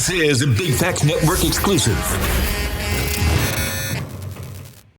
This is a Big Facts Network exclusive.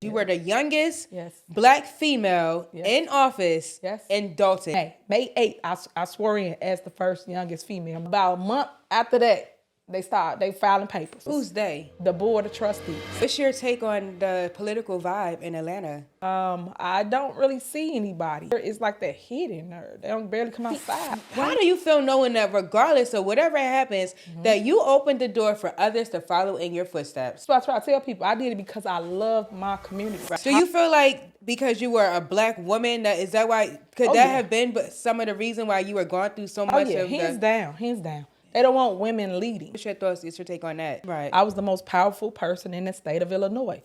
You were the youngest black female in office in Dalton. Hey, May 8th, I swore in as the first youngest female. About a month after that, they filing papers. Who's they? The board of trustees. What's your take on the political vibe in Atlanta? I don't really see anybody. It's like they're hidden or they don't barely come outside. How do you feel knowing that regardless of whatever happens, that you opened the door for others to follow in your footsteps? So I try to tell people I did it because I love my community. Do you feel like because you were a black woman, could that have been some of the reason why you were going through so much of hands down. They don't want women leading. What's your thoughts? What's your take on that? Right. I was the most powerful person in the state of Illinois.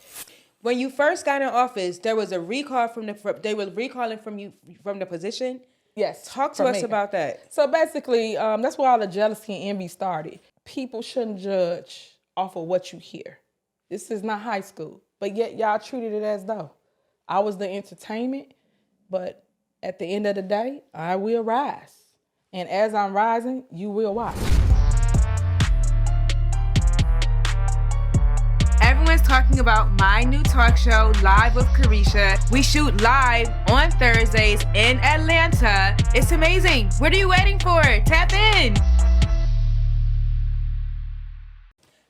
When you first got in office, there was a recall they were recalling from you from the position. Yes. Talk to us about that. So basically, that's where all the jealousy and envy started. People shouldn't judge off of what you hear. This is not high school, but yet y'all treated it as though I was the entertainment. But at the end of the day, I will rise. And as I'm rising, you will watch. Everyone's talking about my new talk show, Live with Carisha. We shoot live on Thursdays in Atlanta. It's amazing. What are you waiting for? Tap in.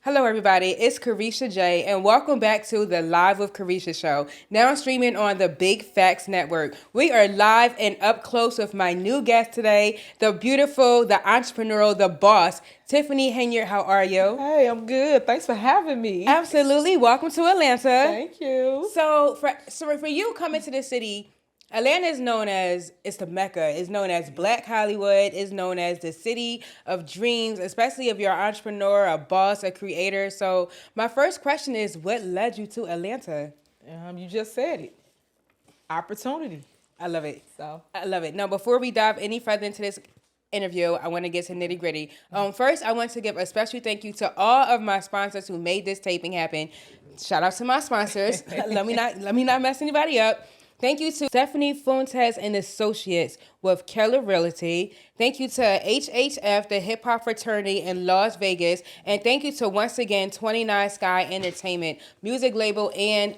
Hello, everybody. It's Carisha J, and welcome back to the Live with Carisha show, now streaming on the Big Facts Network. We are live and up close with my new guest today, the beautiful, the entrepreneurial, the boss, Tiffany Henyard. How are you? Hey, I'm good. Thanks for having me. Absolutely. Welcome to Atlanta. Thank you. So for you coming to the city, Atlanta is known as, it's the Mecca. It's known as Black Hollywood. It's known as the city of dreams, especially if you're an entrepreneur, a boss, a creator. So my first question is, what led you to Atlanta? You just said it. Opportunity. I love it. I love it. Now, before we dive any further into this interview, I want to get to nitty gritty. First, I want to give a special thank you to all of my sponsors who made this taping happen. Shout out to my sponsors. Let me not mess anybody up. Thank you to Stephanie Fuentes and Associates with Keller Realty. Thank you to HHF, the Hip Hop Fraternity in Las Vegas. And thank you to, once again, 29 Sky Entertainment, music label, and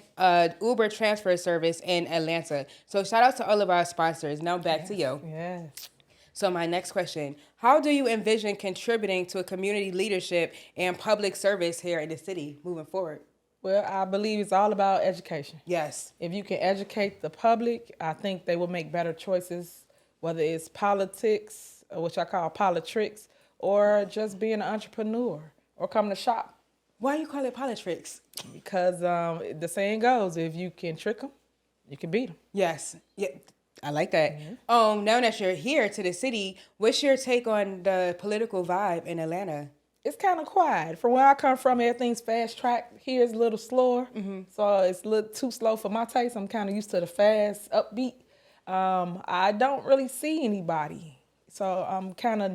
Uber transfer service in Atlanta. So shout out to all of our sponsors. Now back to you. Yes. So my next question, how do you envision contributing to a community leadership and public service here in the city moving forward? Well, I believe it's all about education. Yes. If you can educate the public, I think they will make better choices, whether it's politics, which I call politricks, or just being an entrepreneur or coming to shop. Why you call it politricks? Because the saying goes, if you can trick them, you can beat them. Yes. Yeah. I like that. Mm-hmm. Now that you're here to the city, what's your take on the political vibe in Atlanta? It's kind of quiet. From where I come from, everything's fast track. Here it's a little slower. So it's a little too slow for my taste. I'm kind of used to the fast, upbeat. I don't really see anybody. So I'm kind of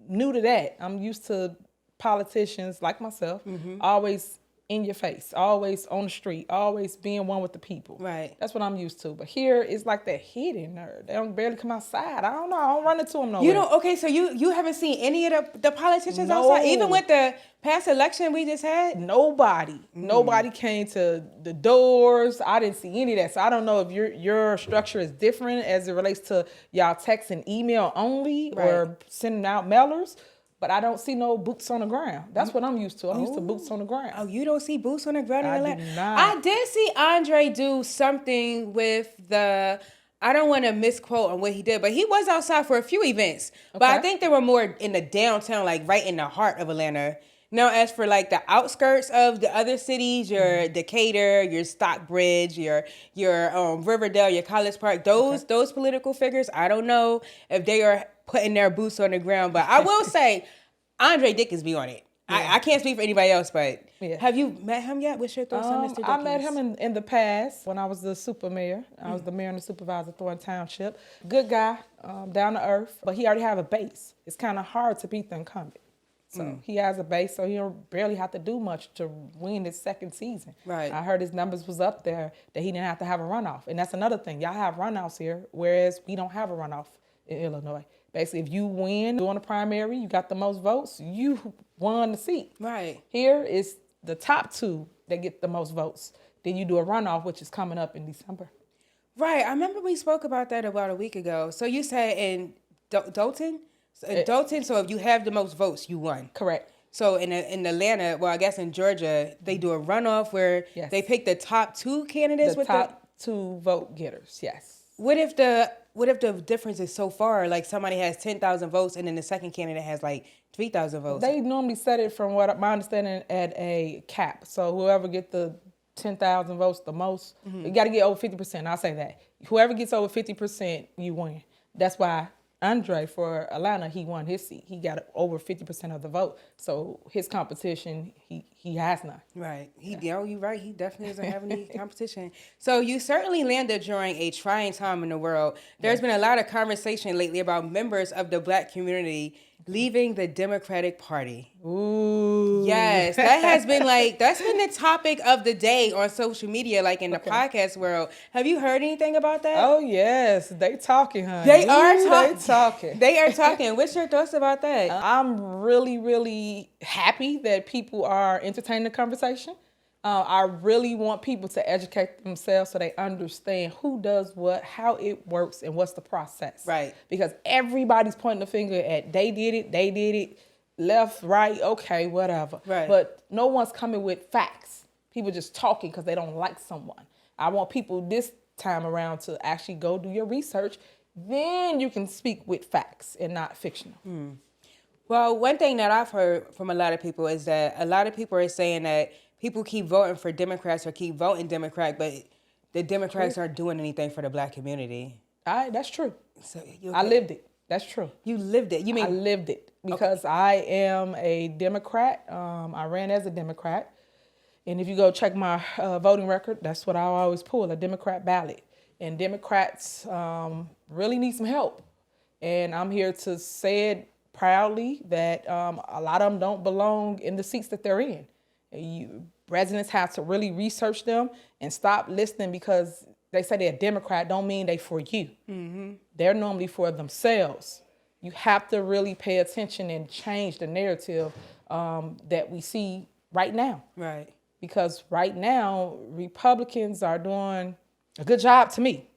new to that. I'm used to politicians like myself, always in your face, always on the street, always being one with the people. Right. That's what I'm used to. But here, it's like they're hidden. They don't barely come outside. I don't know. I don't run into them nowhere. You don't? Okay, so you haven't seen any of the politicians outside? Even with the past election we just had? Nobody. Nobody came to the doors. I didn't see any of that. So I don't know if your structure is different as it relates to y'all text and email only or sending out mailers. But I don't see no boots on the ground. That's what I'm used to. I'm used to boots on the ground. Oh, you don't see boots on the ground in Atlanta? I do not. I did see Andre do something with I don't want to misquote on what he did, but he was outside for a few events. Okay. But I think they were more in the downtown, like right in the heart of Atlanta. Now, as for like the outskirts of the other cities, your Decatur, your Stockbridge, your Riverdale, your College Park, those political figures, I don't know if they are putting their boots on the ground. But I will say, Andre Dickens be on it. Yeah. I can't speak for anybody else, but have you met him yet? What's your thoughts on Mr. Dickens? I met him in the past when I was the super mayor. I was the mayor and the supervisor of Thornton Township. Good guy, down to earth, but he already have a base. It's kind of hard to beat the incumbent. So he has a base, so he don't barely have to do much to win his second season. Right. I heard his numbers was up there that he didn't have to have a runoff. And that's another thing. Y'all have runoffs here, whereas we don't have a runoff in Illinois. Basically, if you win during the primary, you got the most votes, you won the seat. Right. Here is the top 2 that get the most votes. Then you do a runoff, which is coming up in December. Right. I remember we spoke about that about a week ago. So you said in Dalton? So if you have the most votes, you won. Correct. So in Atlanta, well, I guess in Georgia, they do a runoff where they pick the top 2 candidates. The top 2 vote getters, yes. What if the difference is so far, like somebody has 10,000 votes and then the second candidate has like 3,000 votes? They normally set it, from what my understanding, at a cap. So whoever get the 10,000 votes the most, you got to get over 50%. I'll say that. Whoever gets over 50%, you win. That's why Andre for Atlanta, he won his seat. He got over 50% of the vote. So his competition, he has none. Right. You're right. He definitely doesn't have any competition. So you certainly landed during a trying time in the world. There's been a lot of conversation lately about members of the Black community leaving the Democratic Party. Ooh. Yes, that's been the topic of the day on social media, like in the podcast world. Have you heard anything about that? Oh, yes. They talking, honey. They are talking. They are talking. What's your thoughts about that? I'm really, really happy that people are entertaining the conversation. I really want people to educate themselves so they understand who does what, how it works, and what's the process. Right. Because everybody's pointing the finger at they did it, left, right, okay, whatever. Right. But no one's coming with facts. People just talking because they don't like someone. I want people this time around to actually go do your research. Then you can speak with facts and not fictional. Well, one thing that I've heard from a lot of people is that a lot of people are saying that people keep voting for Democrats or keep voting Democrat, but the Democrats aren't doing anything for the Black community. That's true. So I lived it. That's true. You lived it. You mean I lived it because I am a Democrat. I ran as a Democrat. And if you go check my voting record, that's what I always pull, a Democrat ballot. And Democrats really need some help. And I'm here to say it proudly that a lot of them don't belong in the seats that they're in. Residents have to really research them and stop listening because they say they're a Democrat don't mean they for you. Mm-hmm. They're normally for themselves. You have to really pay attention and change the narrative that we see right now. Right. Because right now, Republicans are doing a good job to me.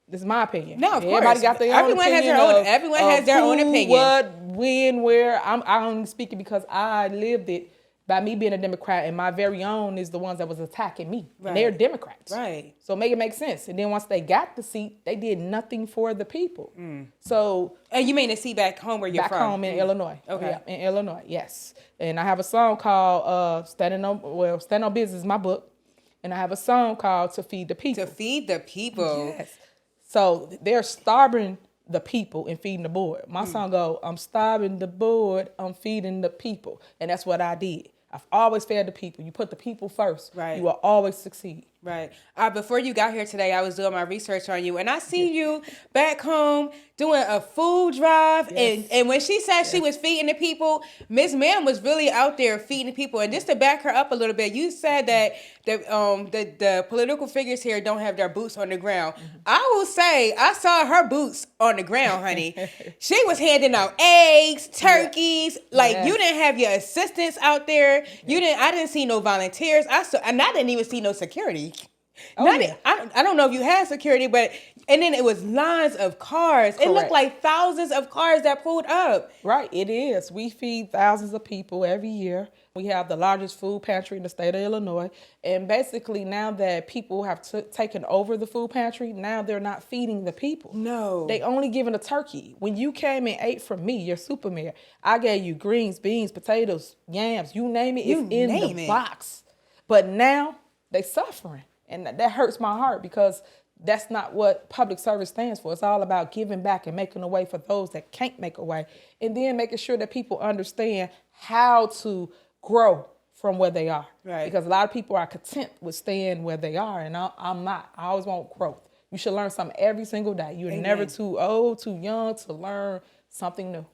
This is my opinion. No, of Everybody course. got their own opinion. Everyone has their own opinion. What, when, where. I'm only speaking because I lived it by me being a Democrat, and my very own is the ones that was attacking me. Right. And they're Democrats. Right. So make it make sense. And then once they got the seat, they did nothing for the people. So. And you mean the seat back home where you're from? Back home in Illinois. Okay. Yeah, in Illinois, yes. And I have a song called Standing on Business is my book. And I have a song called To Feed the People. To Feed the People. Yes. So they're starving the people and feeding the board. My song go, I'm starving the board, I'm feeding the people. And that's what I did. I've always fed the people. You put the people first, right. You will always succeed. Right. Before you got here today, I was doing my research on you, and I see you back home doing a food drive. Yes. And when she said she was feeding the people, Miss Ma'am was really out there feeding the people. And just to back her up a little bit, you said that the political figures here don't have their boots on the ground. I will say I saw her boots on the ground, honey. She was handing out eggs, turkeys. Like you didn't have your assistants out there. I didn't see no volunteers. I didn't even see no security. I don't know if you had security, and then it was lines of cars. Correct. It looked like thousands of cars that pulled up. Right, it is. We feed thousands of people every year. We have the largest food pantry in the state of Illinois. And basically now that people have taken over the food pantry, now they're not feeding the people. No. They only giving a turkey. When you came and ate from me, your super mayor, I gave you greens, beans, potatoes, yams, you name it, it's in the box. But now they suffering. And that hurts my heart because that's not what public service stands for. It's all about giving back and making a way for those that can't make a way. And then making sure that people understand how to grow from where they are. Right. Because a lot of people are content with staying where they are. And I'm not. I always want growth. You should learn something every single day. You're never too old, too young to learn something new.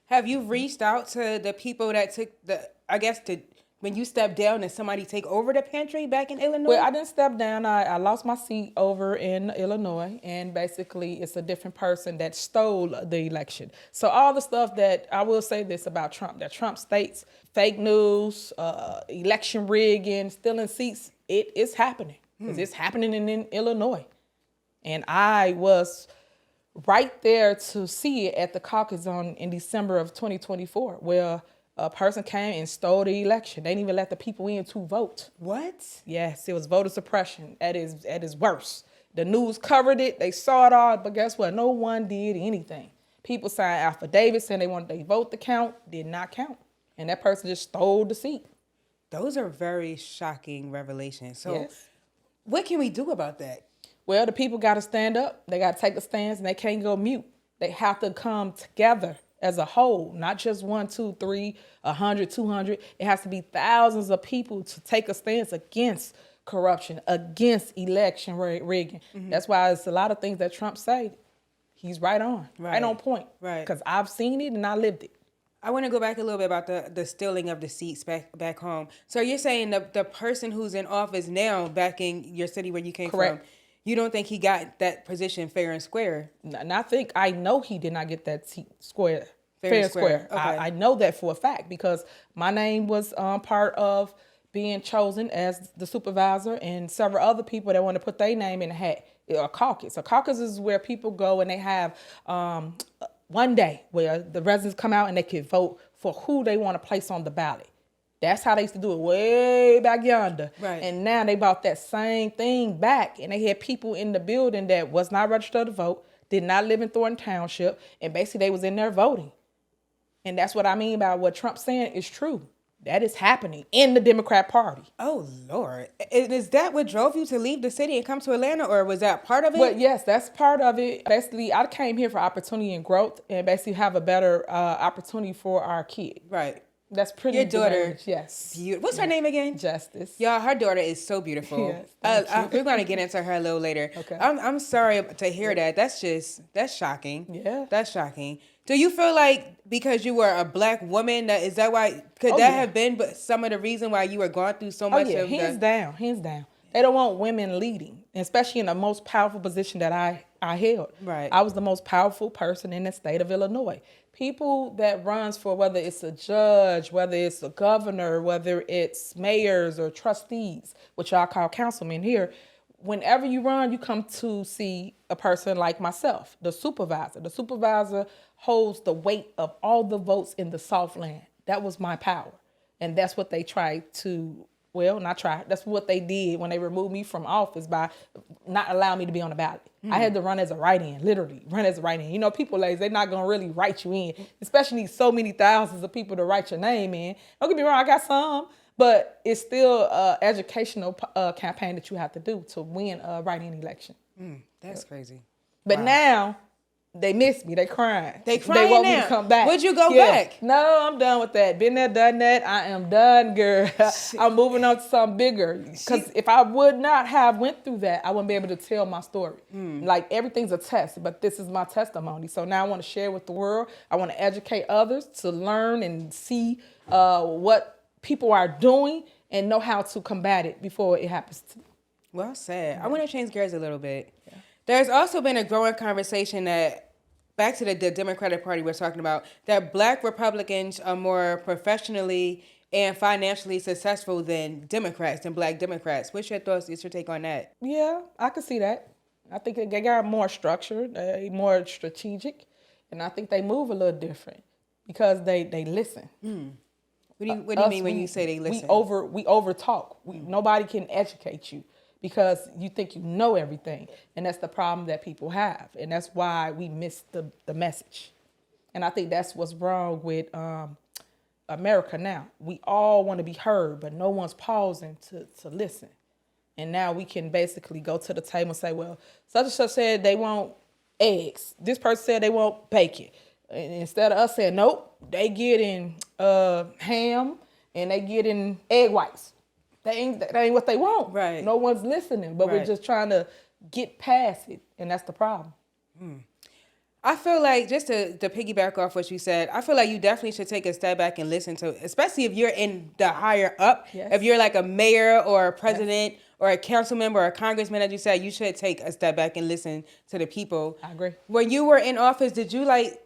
Have you reached out to the people that took the when you stepped down and somebody take over the pantry back in Illinois? Well, I didn't step down. I lost my seat over in Illinois, and basically it's a different person that stole the election. So all the stuff that, I will say this about Trump, that Trump states, fake news, election rigging, stealing seats, it is happening. Because it's happening in Illinois. And I was right there to see it at the caucus in December of 2024, where a person came and stole the election. They didn't even let the people in to vote. What? Yes, it was voter suppression at its worst. The news covered it. They saw it all. But guess what? No one did anything. People signed affidavits saying they wanted their vote to count. Did not count. And that person just stole the seat. Those are very shocking revelations. So Yes. what can we do about that? Well, the people got to stand up. They got to take a stance, and they can't go mute. They have to come together as a whole, not just 1, 2, 3, 100, 200. It has to be thousands of people to take a stance against corruption, against election rigging. That's why it's a lot of things that Trump say. He's right on point. Right. Because I've seen it and I lived it. I want to go back a little bit about the stealing of the seats back home. So you're saying the person who's in office now back in your city where you came Correct. from, you don't think he got that position fair and square? And I know he did not get that seat fair and square. Okay. I know that for a fact because my name was part of being chosen as the supervisor, and several other people that want to put their name in the hat. A caucus. A caucus is where people go and they have one day where the residents come out and they can vote for who they want to place on the ballot. That's how they used to do it way back yonder. Right. And now they brought that same thing back, and they had people in the building that was not registered to vote, did not live in Thornton Township, and basically they was in there voting. And that's what I mean by what Trump's saying is true. That is happening in the Democrat Party. Oh, Lord. Is that what drove you to leave the city and come to Atlanta, or was that part of it? Well, yes, that's part of it. Basically, I came here for opportunity and growth and basically have a better opportunity for our kid. Right. That's pretty Your daughter. much, yes. What's her name again? Justice. Y'all, her daughter is so beautiful. Yes, thank We're going to get into her a little later. Okay. I'm sorry to hear that. That's shocking. Yeah. That's shocking. Do you feel like because you were a black woman, that could that yeah. have been some of the reason why you were going through so Oh, much yeah, of hands down. They don't want women leading, especially in the most powerful position that I held. Right. I was the most powerful person in the state of Illinois. People that runs for whether it's a judge, whether it's a governor, whether it's mayors or trustees, which y'all call councilmen here, whenever you run, you come to see a person like myself, the supervisor. The supervisor holds the weight of all the votes in the Southland. That was my power. And that's what they tried to, that's what they did when they removed me from office by not allowing me to be on the ballot. I had to run as a write-in, literally, run as a write-in. You know, people, they're not going to really write you in, especially so many thousands of people to write your name in. Don't get me wrong, I got some, but it's still an educational campaign that you have to do to win a write-in election. That's crazy. But now, they miss me. They crying. They crying They want now. me to come back. Would you go back? No, I'm done with that. Been there, done that. I am done, girl. I'm moving on to something bigger. Because if I would not have went through that, I wouldn't be able to tell my story. Like, everything's a test, but this is my testimony. So now I want to share with the world. I want to educate others to learn and see what people are doing and know how to combat it before it happens to me. Well said. I want to change gears a little bit. Yeah. There's also been a growing conversation that, back to the Democratic Party we're talking about, that black Republicans are more professionally and financially successful than black Democrats. What's your thoughts? What's your take on that? Yeah, I can see that. I think they got more structured, more strategic, and I think they move a little different because they listen. What do you mean when you say they listen? We over talk. Nobody can educate you because you think you know everything, and that's the problem that people have, and that's why we miss the message. And I think that's what's wrong with America now. We all want to be heard, but no one's pausing to listen. And now we can basically go to the table and say, well, such and such said they want eggs. This person said they want bacon. And instead of us saying, nope, they getting ham and they getting egg whites. That ain't what they want. Right. No one's listening, but we're just trying to get past it, and that's the problem. I feel like, just to piggyback off what you said, I feel like you definitely should take a step back and listen to, especially if you're in the higher up. Yes. If you're like a mayor or a president or a council member or a congressman, as you said, you should take a step back and listen to the people. I agree. When you were in office, did you like,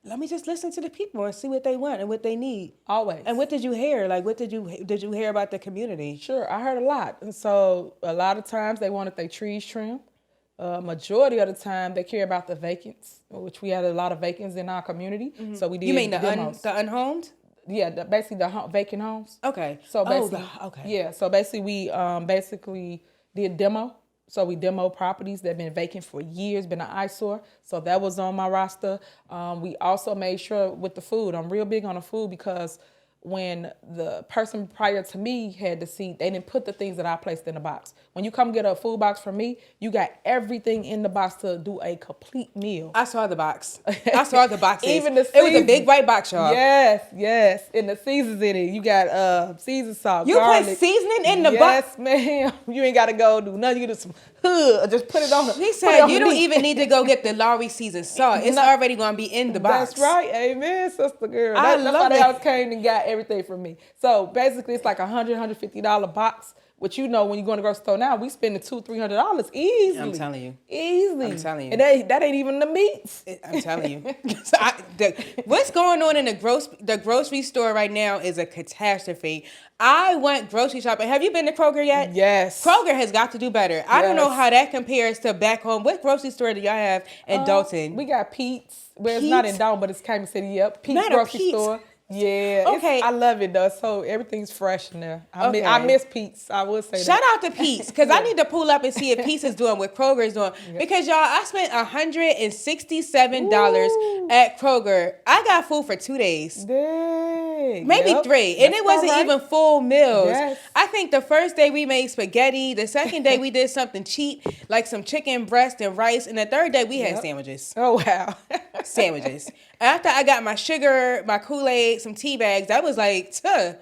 let me just listen to the people and see what they want and what they need? Always. And what did you hear? Like, what did you hear about the community? Sure, I heard a lot. And so a lot of times they wanted their trees trimmed. Majority of the time they care about the vacants, which we had a lot of vacants in our community. So we did. You mean the demos. unhomed? Yeah, basically the vacant homes. Okay. So basically, okay. Yeah. So basically, we basically did demo. So we demo properties that have been vacant for years, been an eyesore. So that was on my roster. We also made sure with the food. I'm real big on the food because when the person prior to me had the seat, they didn't put the things that I placed in the box. When you come get a food box from me, you got everything in the box to do a complete meal. I saw the box. I saw the boxes. Even the it was a seasons. big white box, y'all. Yes. And the seasons in it. You got Caesar sauce, You garlic. put seasoning in the box? Yes, ma'am. You ain't got to go do nothing. You do some just put it on. He said you don't even need to go get the Lowry seasoned salt. It's already going to be in the box. That's right. Amen, sister girl. I That's love why they it. always came and got everything from me. So basically, it's like $150 box. Which when you go to the grocery store now, we spending $200-$300 easily. I'm telling you. Easily. I'm telling you. And that ain't even the meats. I'm telling you. What's going on in the grocery store right now is a catastrophe. I went grocery shopping. Have you been to Kroger yet? Yes. Kroger has got to do better. I don't know Yes. how that compares to back home. What grocery store do y'all have in Dalton? We got Pete's. Well, it's not in Dalton, but it's Kansas City. Yep. Pete's Not a grocery Pete's. store. Yeah. Okay. I love it though. So everything's fresh in there. Okay. I miss Pete's. I would say Shout that. out to Pete's, because I need to pull up and see if Pete's is doing what Kroger is doing. Because y'all, I spent $167 at Kroger. I got food for 2 days. Dang. Maybe Yep. 3. And That's it wasn't all right. even full meals. Yes. I think the first day we made spaghetti. The second day we did something cheap, like some chicken breast and rice. And the third day we had sandwiches. Oh, wow. Sandwiches. After I got my sugar, my Kool-Aid, some tea bags, that was like,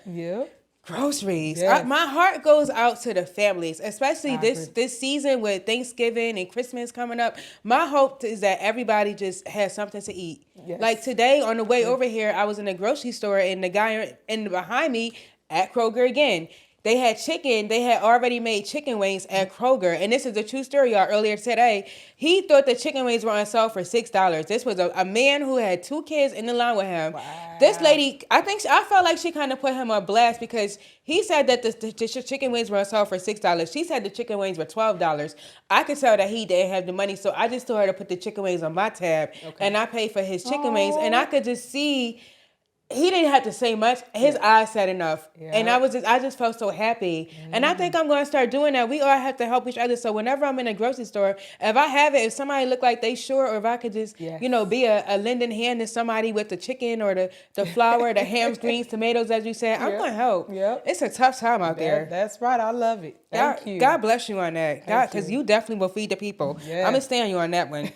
Yeah. groceries. Yes. My heart goes out to the families, especially I this agree. season with Thanksgiving and Christmas coming up. My hope is that everybody just has something to eat. Yes. Like today on the way over here, I was in a grocery store and the guy behind me at Kroger again. They had chicken. They had already made chicken wings at Kroger. And this is a true story, y'all. Earlier today, he thought the chicken wings were on sale for $6. This was a man who had 2 kids in the line with him. Wow. This lady, I felt like she kind of put him on blast because he said that the chicken wings were on sale for $6. She said the chicken wings were $12. I could tell that he didn't have the money, so I just told her to put the chicken wings on my tab. Okay. And I paid for his chicken wings. And I could just see... He didn't have to say much. His eyes said enough. Yeah. And I just felt so happy. And I think I'm going to start doing that. We all have to help each other. So whenever I'm in a grocery store, if somebody look like they short, or if I could just, be a lending hand to somebody with the chicken or the flour, the hams, greens, tomatoes, as you said, I'm going to help. Yep. It's a tough time out there. That's right. I love it. Thank you. God bless you on that. God, because you definitely will feed the people. Yeah. I'm going to stay on you on that one.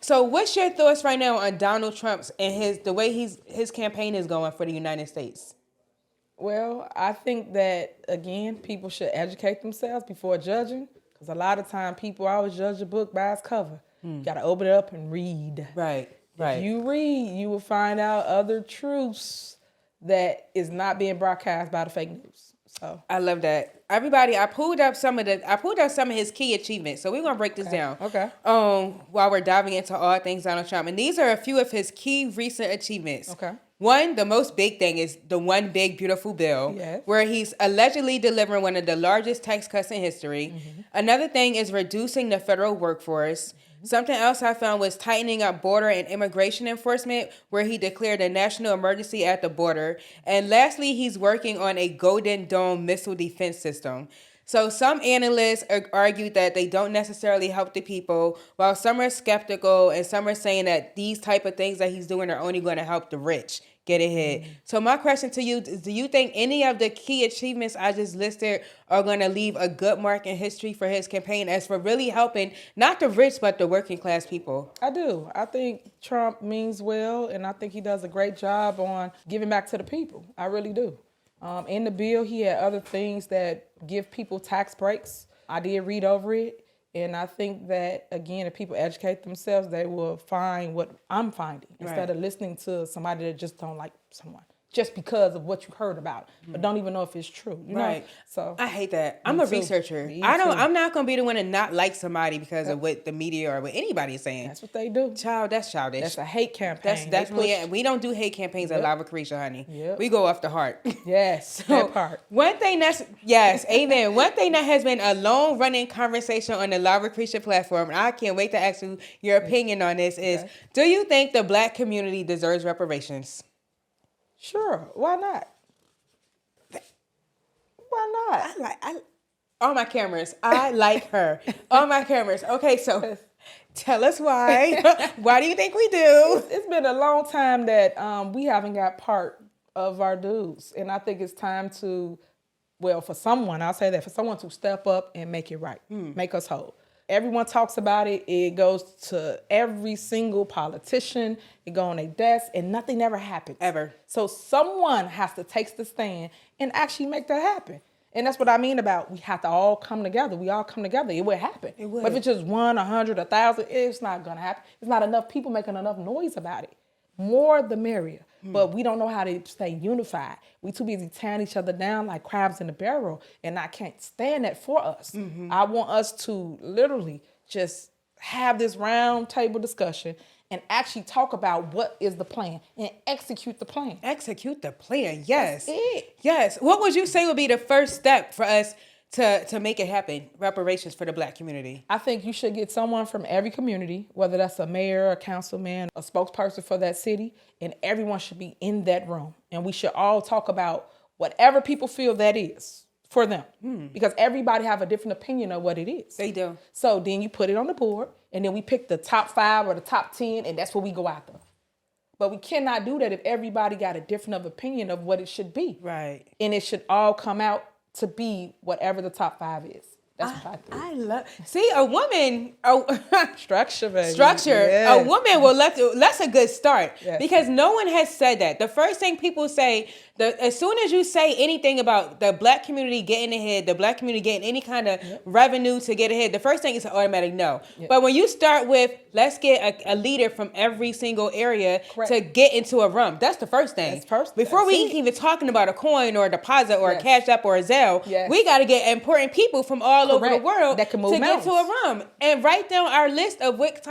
So what's your thoughts right now on Donald Trump's and the way his campaign is going for the United States? Well, I think that, again, people should educate themselves before judging, because a lot of time people always judge a book by its cover. You got to open it up and read. Right. If you read, you will find out other truths that is not being broadcast by the fake news. So I love that. Everybody, I pulled up some of his key achievements. So we're gonna break this down. Okay. While we're diving into all things Donald Trump, and these are a few of his key recent achievements. Okay. One, the most big thing is the One Big Beautiful Bill, Yes. where he's allegedly delivering one of the largest tax cuts in history. Mm-hmm. Another thing is reducing the federal workforce. Mm-hmm. Something else I found was tightening up border and immigration enforcement, where he declared a national emergency at the border. And lastly, he's working on a Golden Dome missile defense system. So some analysts argued that they don't necessarily help the people, while some are skeptical and some are saying that these type of things that he's doing are only going to help the rich get ahead. Mm-hmm. So my question to you is, do you think any of the key achievements I just listed are going to leave a good mark in history for his campaign as for really helping not the rich, but the working class people? I do. I think Trump means well, and I think he does a great job on giving back to the people. I really do. In the bill, he had other things that give people tax breaks. I did read over it. And I think that, again, if people educate themselves, they will find what I'm finding instead of listening to somebody that just don't like someone just because of what you heard about, but don't even know if it's true. You know? So I hate that. I'm a researcher. Me I'm not gonna be the one to not like somebody because of what the media or what anybody is saying. That's what they do. Child, that's childish. That's a hate campaign. That's definitely it. We don't do hate campaigns at Live with Carisha, honey. Yep. We go off the heart. Yes, So, that part. One thing that's amen. One thing that has been a long running conversation on the Live with Carisha platform, and I can't wait to ask you your opinion on this, is do you think the Black community deserves reparations? Sure, why not? Why not? I on my cameras. I like her. On my cameras. Okay, so tell us why. Why do you think we do? It's been a long time that we haven't got part of our dues. And I think it's time to, well, for someone, I'll say that, for someone to step up and make it right, make us whole. Everyone talks about it. It goes to every single politician. It go on their desk, and nothing ever happens. Ever. So someone has to take the stand and actually make that happen. And that's what I mean about we have to all come together. We all come together. It would happen. It would. But if it's just 1, 100, 1,000, it's not going to happen. It's not enough people making enough noise about it. More the merrier. But we don't know how to stay unified. We too busy tearing each other down like crabs in a barrel, and I can't stand that for us. I want us to literally just have this round table discussion and actually talk about what is the plan and execute the plan. Execute the plan, yes. That's it. Yes. What would you say would be the first step for us to make it happen? Reparations for the Black community. I think you should get someone from every community, whether that's a mayor, a councilman, a spokesperson for that city, and everyone should be in that room. And we should all talk about whatever people feel that is for them. Because everybody have a different opinion of what it is. They do. So then you put it on the board, and then we pick the top 5 or the top 10, and that's what we go after. But we cannot do that if everybody got a different opinion of what it should be. Right. And it should all come out to be whatever the top 5 is. That's what I think. I love. See, a woman. Structure, baby. Structure. Yes. A woman will that's a good start Yes. because no one has said that. The first thing people say, as soon as you say anything about the Black community getting ahead, the Black community getting any kind of revenue to get ahead, the first thing is an automatic no. But when you start with, let's get a leader from every single area to get into a room, that's the first thing. That's first. Before we That's it. even talking about a coin or a deposit or a Cash App or a Zelle, we got to get important people from all over the world that can move to mountains. get to a room and write down our list of what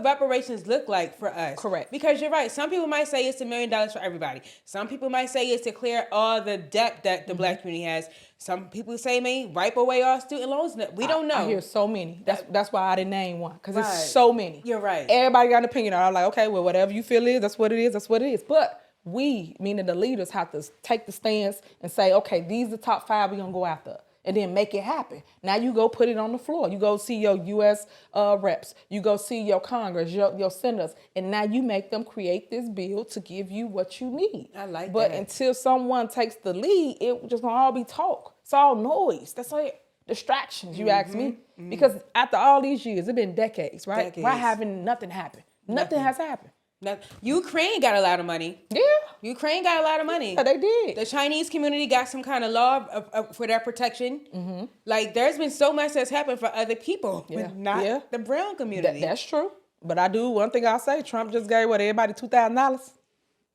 reparations look like for us. Correct. Because you're right. Some people might say it's $1 million for everybody. Some people might say it's to clear all the debt that the Black community has. Some people say may wipe away all student loans. We don't know. I hear so many. That's why I didn't name one, because it's so many. You're right. Everybody got an opinion. I'm like, okay, well, whatever you feel is, that's what it is. That's what it is. But we, meaning the leaders, have to take the stance and say, okay, these are the top 5 we're going to go after. And then make it happen. Now you go put it on the floor. You go see your U.S. reps. You go see your Congress, your senators. And now you make them create this bill to give you what you need. I like that. But until someone takes the lead, it just going to all be talk. It's all noise. That's all distractions, you ask me. Because after all these years, it's been decades, right? Decades. Why haven't nothing happened? Nothing has happened. Now, Ukraine got a lot of money. Yeah. Ukraine got a lot of money. Yeah, they did. The Chinese community got some kind of law for their protection. Like, there's been so much that's happened for other people, but not the brown community. That's true. But I do, one thing I'll say, Trump just gave, everybody $2,000?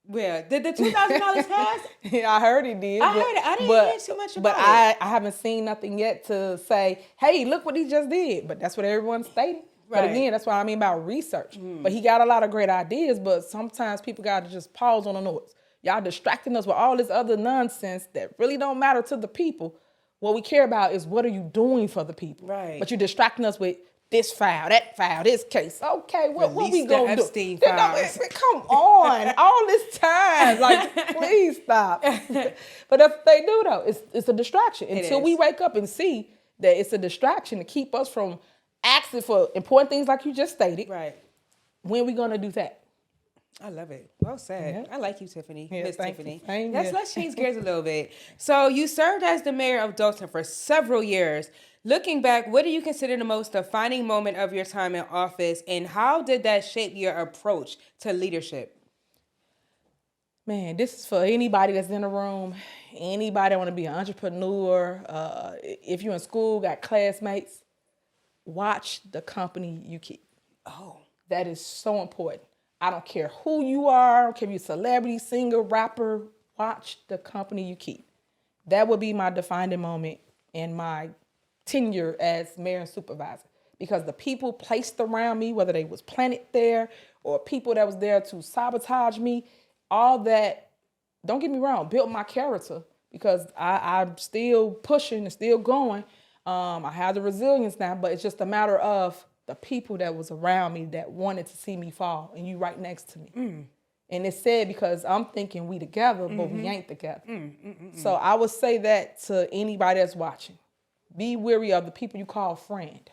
Well, did the $2,000 pass? Yeah, I heard he did. I heard it. I didn't hear too much about it. But I haven't seen nothing yet to say, hey, look what he just did. But that's what everyone's stating. Right. But again, that's what I mean about research. But he got a lot of great ideas, but sometimes people got to just pause on the noise. Y'all distracting us with all this other nonsense that really don't matter to the people. What we care about is what are you doing for the people. Right. But you're distracting us with this file, that file, this case. Okay, what we gonna do? Epstein files. Come on, all this time. Like, please stop. But if they do though, it's a distraction. Until we wake up and see that it's a distraction to keep us from asking for important things like you just stated. Right. When we gonna do that? I love it. Well said. Yeah. I like you, Tiffany. Yeah, Miss Tiffany. Let's change gears a little bit. So you served as the mayor of Dalton for several years. Looking back, what do you consider the most defining moment of your time in office, and how did that shape your approach to leadership? Man, this is for anybody that's in the room, anybody that want to be an entrepreneur. If you're in school, got classmates, watch the company you keep. Oh. That is so important. I don't care who you are. I don't care if you're a celebrity, singer, rapper. Watch the company you keep. That would be my defining moment in my tenure as mayor and supervisor. Because the people placed around me, whether they was planted there or people that was there to sabotage me, all that, don't get me wrong, built my character because I'm still pushing and still going. I have the resilience now, but it's just a matter of the people that was around me that wanted to see me fall, and you right next to me. And it's sad because I'm thinking we together, but we ain't together. So I would say that to anybody that's watching. Be wary of the people you call friend.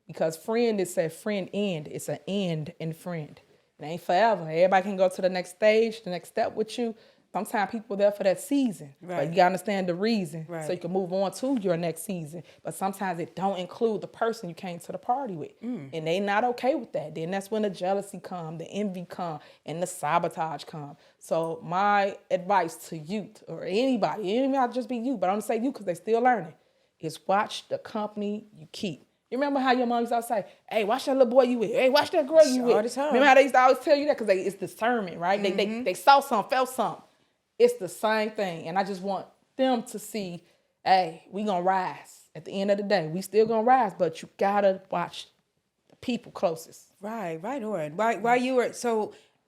Because friend is a friend end. It's an end in friend. It ain't forever. Everybody can go to the next stage, the next step with you. Sometimes people are there for that season. Right. But you gotta understand the reason. Right. So you can move on to your next season. But sometimes it don't include the person you came to the party with. And they not okay with that. Then that's when the jealousy come, the envy come, and the sabotage come. So my advice to youth or anybody, it may not just be you, but I'm gonna say you because they still learning, is watch the company you keep. You remember how your mom used to say, hey, watch that little boy you with. Hey, watch that girl you with. All the time. Remember how they used to always tell you that? Because it's discernment, right? They saw something, felt something. It's the same thing. And I just want them to see, hey, we going to rise. At the end of the day, we still going to rise, but you got to watch the people closest. Right on. While you were,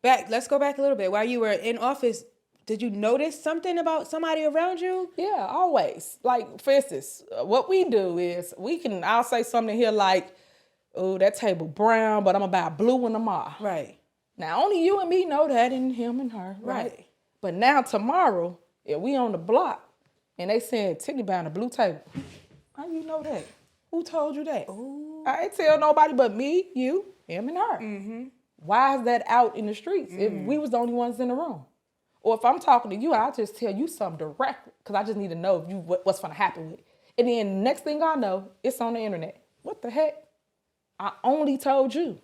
let's go back a little bit. While you were in office, did you notice something about somebody around you? Yeah, always. Like, for instance, what we do is I'll say something here like, oh, that table brown, but I'm going to buy blue in tomorrow. Right. Now, only you and me know that, and him and her, right? But now, tomorrow, if we on the block, and they saying, Tiffany buying a blue table. How you know that? Who told you that? Ooh. I ain't tell nobody but me, you, him, and her. Why is that out in the streets if we was the only ones in the room? Or if I'm talking to you, I'll just tell you something directly because I just need to know what's going to happen with it. And then next thing I know, it's on the internet. What the heck? I only told you.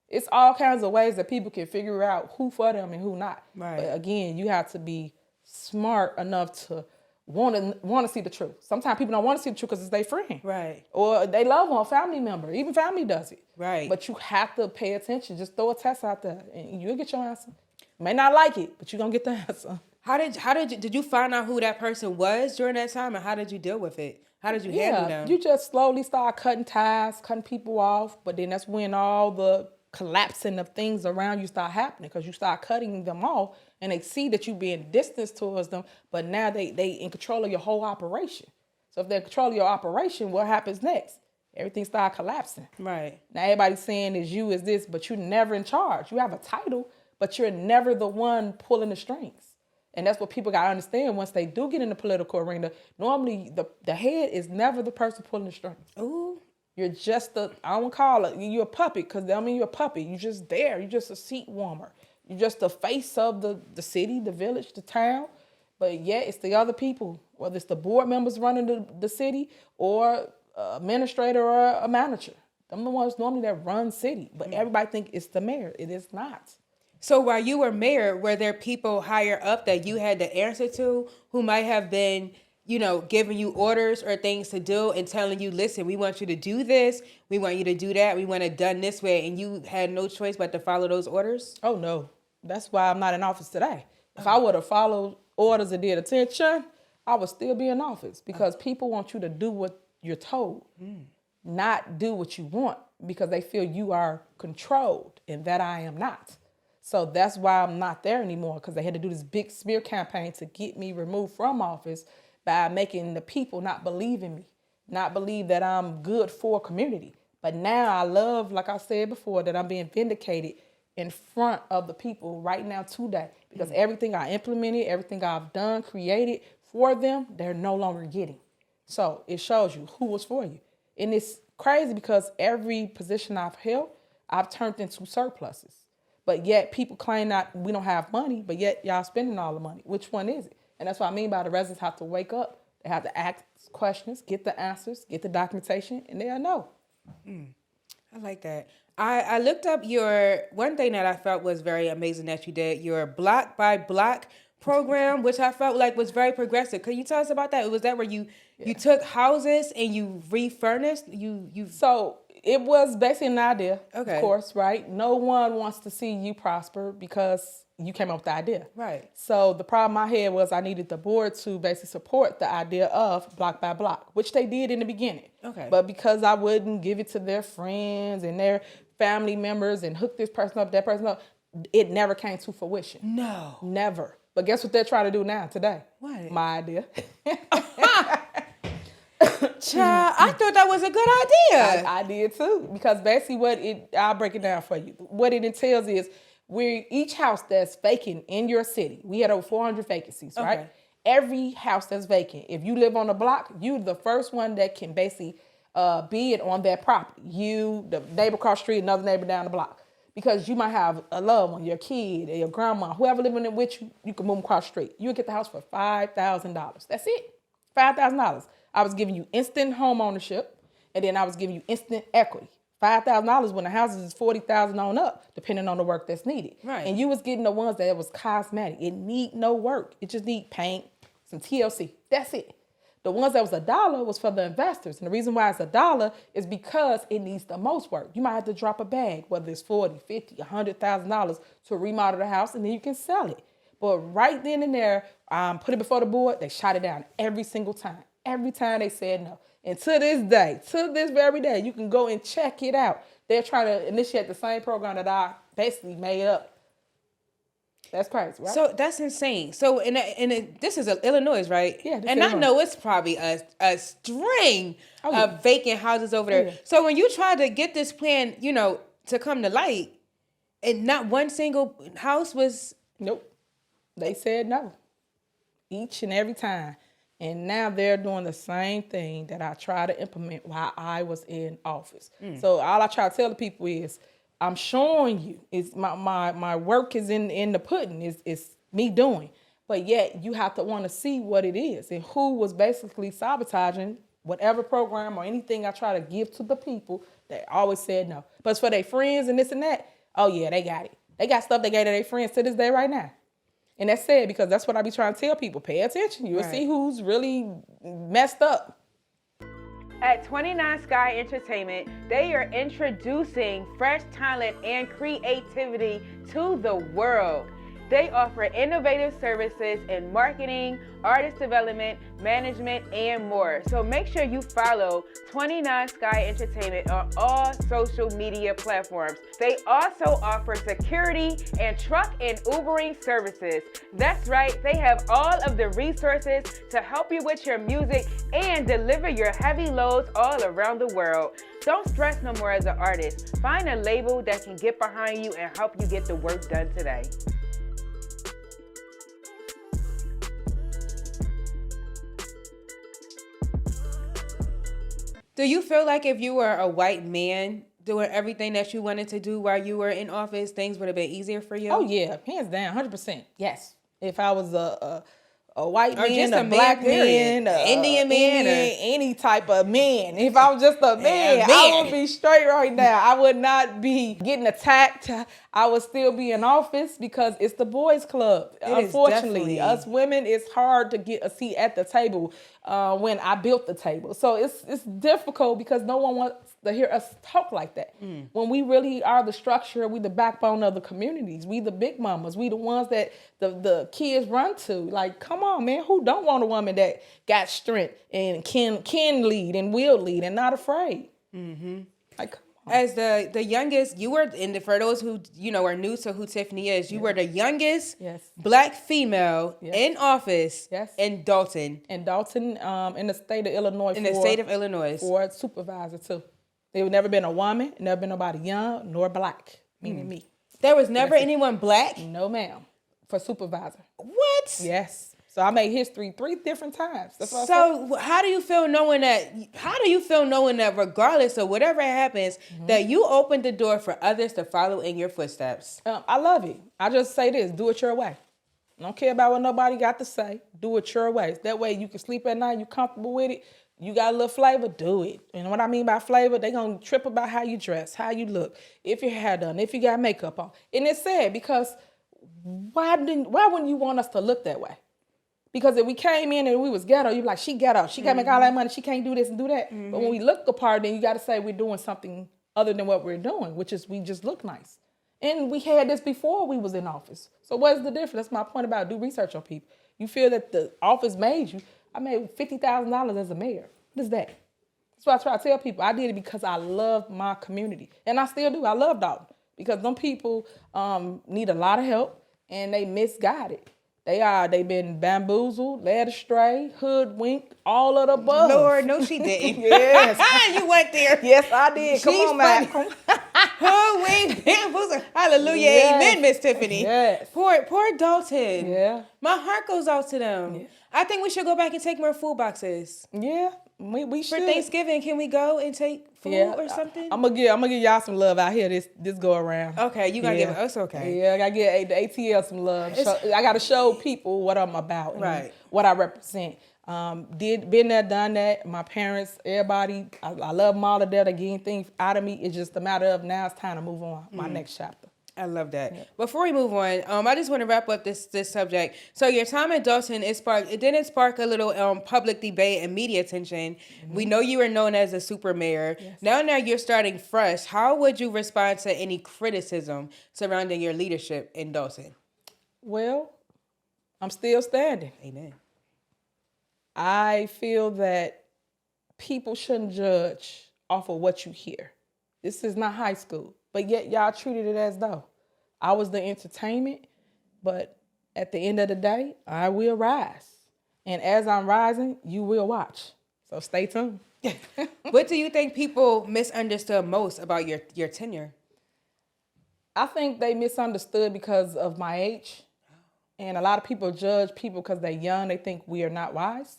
It's all kinds of ways that people can figure out who for them and who not. Right. But again, you have to be smart enough to want to see the truth. Sometimes people don't want to see the truth because it's their friend. Right. Or they love one family member. Even family does it. Right. But you have to pay attention. Just throw a test out there and you'll get your answer. May not like it, but you're going to get the answer. Did you find out who that person was during that time, and how did you deal with it? How did you handle them? You just slowly start cutting ties, cutting people off, but then that's when all the collapsing of things around you start happening because you start cutting them off and they see that you being distant towards them, but now they in control of your whole operation. So if they're in control of your operation, what happens next? Everything start collapsing. Right. Now everybody's saying is you is this, but you're never in charge. You have a title, but you're never the one pulling the strings. And that's what people got to understand once they do get in the political arena. Normally, the head is never the person pulling the strings. Ooh. You're just I don't call it, you're a puppet, because I mean you're a puppet. You're just there. You're just a seat warmer. You're just the face of the city, the village, the town. But yet it's the other people, whether it's the board members running the city or an administrator or a manager. Them the ones normally that run city. But everybody think it's the mayor. It is not. So while you were mayor, were there people higher up that you had to answer to who might have been, giving you orders or things to do and telling you, listen, we want you to do this, we want you to do that, we want it done this way, and you had no choice but to follow those orders? Oh, no. That's why I'm not in office today. If I would have followed orders and did attention, I would still be in office because people want you to do what you're told, not do what you want because they feel you are controlled and that I am not. So that's why I'm not there anymore because they had to do this big smear campaign to get me removed from office by making the people not believe in me, not believe that I'm good for a community. But now I love, like I said before, that I'm being vindicated in front of the people right now today because everything I implemented, everything I've done, created for them, they're no longer getting. So it shows you who was for you. And it's crazy because every position I've held, I've turned into surpluses. But yet people claim that we don't have money, but yet y'all spending all the money. Which one is it? And that's what I mean by the residents have to wake up. They have to ask questions, get the answers, get the documentation, and they'll know. I like that. I looked up one thing that I felt was very amazing that you did, your block by block program, which I felt like was very progressive. Could you tell us about that? Was that where you took houses and you refurnished? So It was basically an idea, Okay. of course, right? No one wants to see you prosper because you came up with the idea. Right. So the problem I had was I needed the board to basically support the idea of block by block, which they did in the beginning. Okay. But because I wouldn't give it to their friends and their family members and hook this person up, that person up, it never came to fruition. No. Never. But guess what they're trying to do now, today? What? My idea. Child, I thought that was a good idea. I did too, because basically I'll break it down for you. What it entails is each house that's vacant in your city, we had over 400 vacancies, right? Okay. Every house that's vacant, if you live on the block, you're the first one that can basically bid on that property. You, the neighbor across the street, another neighbor down the block. Because you might have a loved one, your kid, or your grandma, whoever living in with you, you can move them across the street. You would get the house for $5,000. That's it, $5,000. I was giving you instant home ownership, and then I was giving you instant equity. $5,000 when the houses is $40,000 on up, depending on the work that's needed. Right. And you was getting the ones that was cosmetic. It need no work. It just need paint, some TLC. That's it. The ones that was $1 was for the investors. And the reason why it's $1 is because it needs the most work. You might have to drop a bag, whether it's $40, $50, $100,000 to remodel the house, and then you can sell it. But right then and there, put it before the board, they shot it down every single time. Every time they said no. And to this day, to this very day, you can go and check it out. They're trying to initiate the same program that I basically made up. That's crazy, right? So that's insane. So this is Illinois, right? Yeah, this and is I know it's probably a string yeah. of vacant houses over there. Yeah. So when you try to get this plan, to come to light, and not one single house was... Nope. They said no. Each and every time. And now they're doing the same thing that I tried to implement while I was in office. So all I try to tell the people is, I'm showing you, is my work is in the pudding, is me doing. But yet you have to want to see what it is and who was basically sabotaging whatever program or anything I try to give to the people that always said no. But it's for their friends and this and that, oh yeah, they got it. They got stuff they gave to their friends to this day right now. And that's sad, because that's what I be trying to tell people. Pay attention. You'll see who's really messed up. At 29 Sky Entertainment, they are introducing fresh talent and creativity to the world. They offer innovative services in marketing, artist development, management, and more. So make sure you follow 29 Sky Entertainment on all social media platforms. They also offer security and truck and Ubering services. That's right, they have all of the resources to help you with your music and deliver your heavy loads all around the world. Don't stress no more as an artist. Find a label that can get behind you and help you get the work done today. Do you feel like if you were a white man doing everything that you wanted to do while you were in office, things would have been easier for you? Oh yeah, hands down, 100%. Yes. If I was a white or man, just a black man, Indian man, any type of man. If I was just a man, I would be straight right now. I would not be getting attacked. I would still be in office because it's the boys' club. Unfortunately, us women, it's hard to get a seat at the table when I built the table. So it's difficult because no one wants to hear us talk like that. When we really are the structure, we the backbone of the communities. We the big mamas. We the ones that the kids run to. Like, come on, man. Who don't want a woman that got strength and can lead and will lead and not afraid? Like, come on. As the youngest, you were for those who are new to who Tiffany is, you were the youngest black female in office in Dalton. In Dalton, in the state of Illinois. For supervisor too. There would never been a woman, never been nobody young nor black, meaning me. There was never anyone black? No, ma'am. For supervisor. What? Yes. So I made history 3 different times. That's what so how do you feel knowing that regardless of whatever happens, that you opened the door for others to follow in your footsteps? I love it. I just say this, do it your way. I don't care about what nobody got to say. Do it your way. That way you can sleep at night, you comfortable with it. You got a little flavor, do it. And what I mean by flavor, they gonna trip about how you dress, how you look, if your hair done, if you got makeup on. And it's sad because why wouldn't you want us to look that way? Because if we came in and we was ghetto, she ghetto. She got to make all that money. She can't do this and do that. But when we look the part, then you got to say we're doing something other than what we're doing, which is we just look nice. And we had this before we was in office. So what's the difference? That's my point about do research on people. You feel that the office made you. I made $50,000 as a mayor. What is that? That's what I try to tell people. I did it because I love my community. And I still do. I love Dalton. Because them people need a lot of help and they misguided. They been bamboozled, led astray, hoodwinked, all of the above. Lord, no, she didn't. Yes. You went there. Yes, I did. Come on, man. Hoodwinked, bamboozled. Hallelujah, Yes. Amen, Miss Tiffany. Yes. Poor Dalton. Yeah. My heart goes out to them. Yeah. I think we should go back and take more food boxes. Yeah, we should. For Thanksgiving, can we go and take food or something? I'm gonna give y'all some love out here this go around. Okay, you gotta give us okay. Yeah, I gotta give the ATL some love. I gotta show people what I'm about and Right. what I represent. Been there, done that. My parents, everybody, I love them all to death. They get anything out of me. It's just a matter of now it's time to move on. My next chapter. I love that. Yeah. Before we move on, I just want to wrap up this subject. So your time at Dalton, it didn't spark a little public debate and media attention. Mm-hmm. We know you were known as a super mayor. Yes. Now you're starting fresh. How would you respond to any criticism surrounding your leadership in Dalton? Well, I'm still standing. Amen. I feel that people shouldn't judge off of what you hear. This is not high school. But yet y'all treated it as though I was the entertainment. But at the end of the day, I will rise. And as I'm rising, you will watch. So stay tuned. What do you think people misunderstood most about your tenure? I think they misunderstood because of my age. And a lot of people judge people because they're young. They think we are not wise.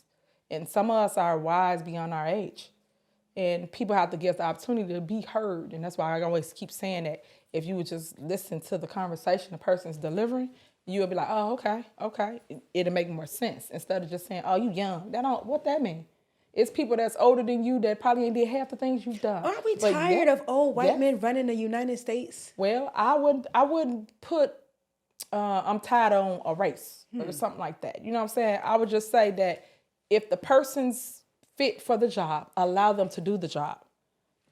And some of us are wise beyond our age. And people have to get the opportunity to be heard. And that's why I always keep saying that if you would just listen to the conversation the person's delivering, you would be like, oh, okay. It'll make more sense instead of just saying, oh, you young. What that mean? It's people that's older than you that probably ain't did half the things you've done. Aren't we tired of old white men running the United States? Well, I wouldn't put I'm tired on a race or something like that. You know what I'm saying? I would just say that if the person's fit for the job, allow them to do the job.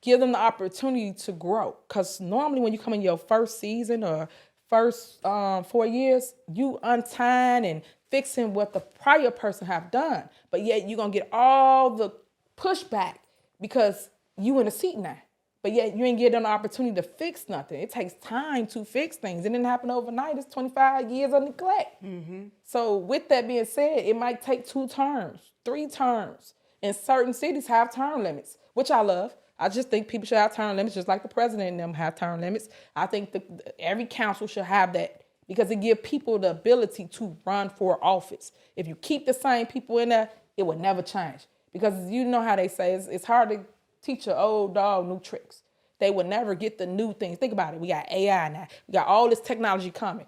Give them the opportunity to grow. Because normally when you come in your first season or first 4 years, you untying and fixing what the prior person have done. But yet you're going to get all the pushback because you in a seat now. But yet you ain't getting an opportunity to fix nothing. It takes time to fix things. It didn't happen overnight. It's 25 years of neglect. Mm-hmm. So with that being said, it might take 2 terms, 3 terms. And certain cities have term limits, which I love. I just think people should have term limits, just like the president and them have term limits. I think every council should have that because it gives people the ability to run for office. If you keep the same people in there, it will never change. Because you know how they say it's hard to teach an old dog new tricks. They will never get the new things. Think about it. We got AI now. We got all this technology coming.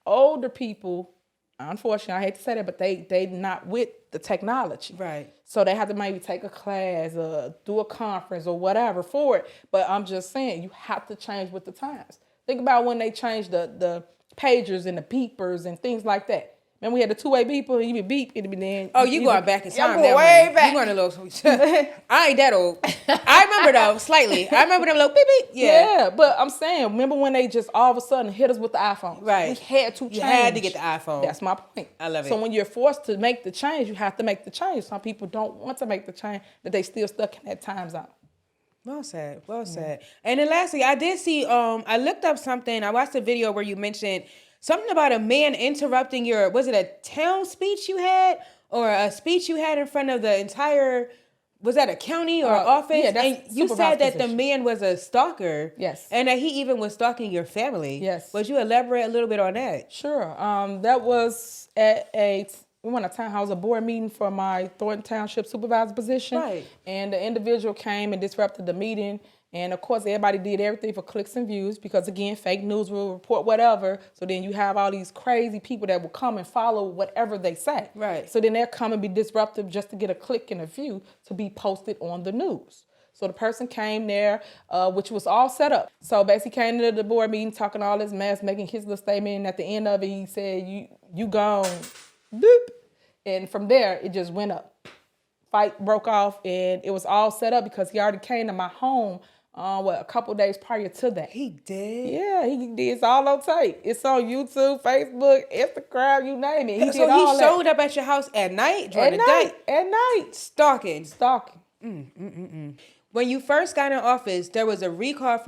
Older people, unfortunately, I hate to say that, but they not with the technology. Right. So they have to maybe take a class or do a conference or whatever for it. But I'm just saying, you have to change with the times. Think about when they changed the pagers and the beepers and things like that. Remember we had the 2-way beeper, and you would beep, it'd be then. Oh, you going back in time. I'm going way back. You going a little. I ain't that old. I remember though, slightly. I remember them little beep beep. Yeah, but I'm saying, remember when they just all of a sudden hit us with the iPhone? Right. We had to change. You had to get the iPhone. That's my point. I love it. So when you're forced to make the change, you have to make the change. Some people don't want to make the change, but they still stuck in that time zone. Well said. Well said. And then lastly, I did see, I looked up something. I watched a video where you mentioned something about a man interrupting was it a town speech you had or a speech you had in front of the entire, was that a county or office? Yeah, that's and you said that the man was a stalker. Yes. And that he even was stalking your family. Yes. Would you elaborate a little bit on that? Sure. That was at we went to town house, a board meeting for my Thornton Township supervisor position. Right. And the individual came and disrupted the meeting. And of course, everybody did everything for clicks and views because, again, fake news will report whatever. So then you have all these crazy people that will come and follow whatever they say. Right. So then they'll come and be disruptive just to get a click and a view to be posted on the news. So the person came there, which was all set up. So basically came to the board meeting, talking all this mess, making his little statement. And at the end of it, he said, you gone, boop. And from there, it just went up. Fight broke off, and it was all set up because he already came to my home a couple days prior to that. He did? Yeah, he did. It's all on tape. It's on YouTube, Facebook, Instagram, you name it. He So did all he that. showed up at your house at night during the day? At night. Stalking. When you first got in office, there was a recall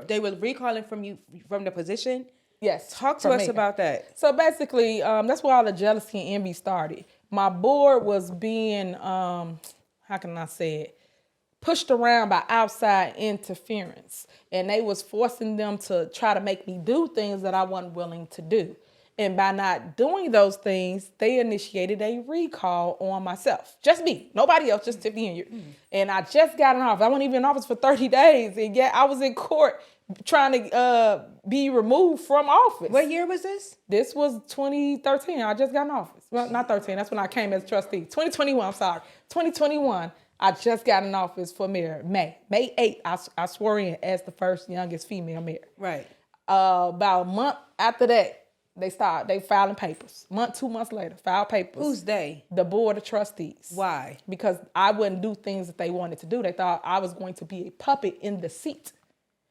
they were recalling from you from the position? Yes. Talk to us about that. So basically, that's where all the jealousy and envy started. My board was being, how can I say it, pushed around by outside interference. And they was forcing them to try to make me do things that I wasn't willing to do. And by not doing those things, they initiated a recall on myself. Just me. Nobody else, just Tiffany Henyard. And I just got in office. I wasn't even in office for 30 days. And yet I was in court trying to be removed from office. What year was this? This was 2013. I just got in office. Well, not 13. That's when I came as trustee. 2021, I'm sorry. 2021, I just got in office for mayor. May 8th, I swore in as the first youngest female mayor. Right. About a month after that, they filing papers. 2 months later, filed papers. Who's they? The board of trustees. Why? Because I wouldn't do things that they wanted to do. They thought I was going to be a puppet in the seat.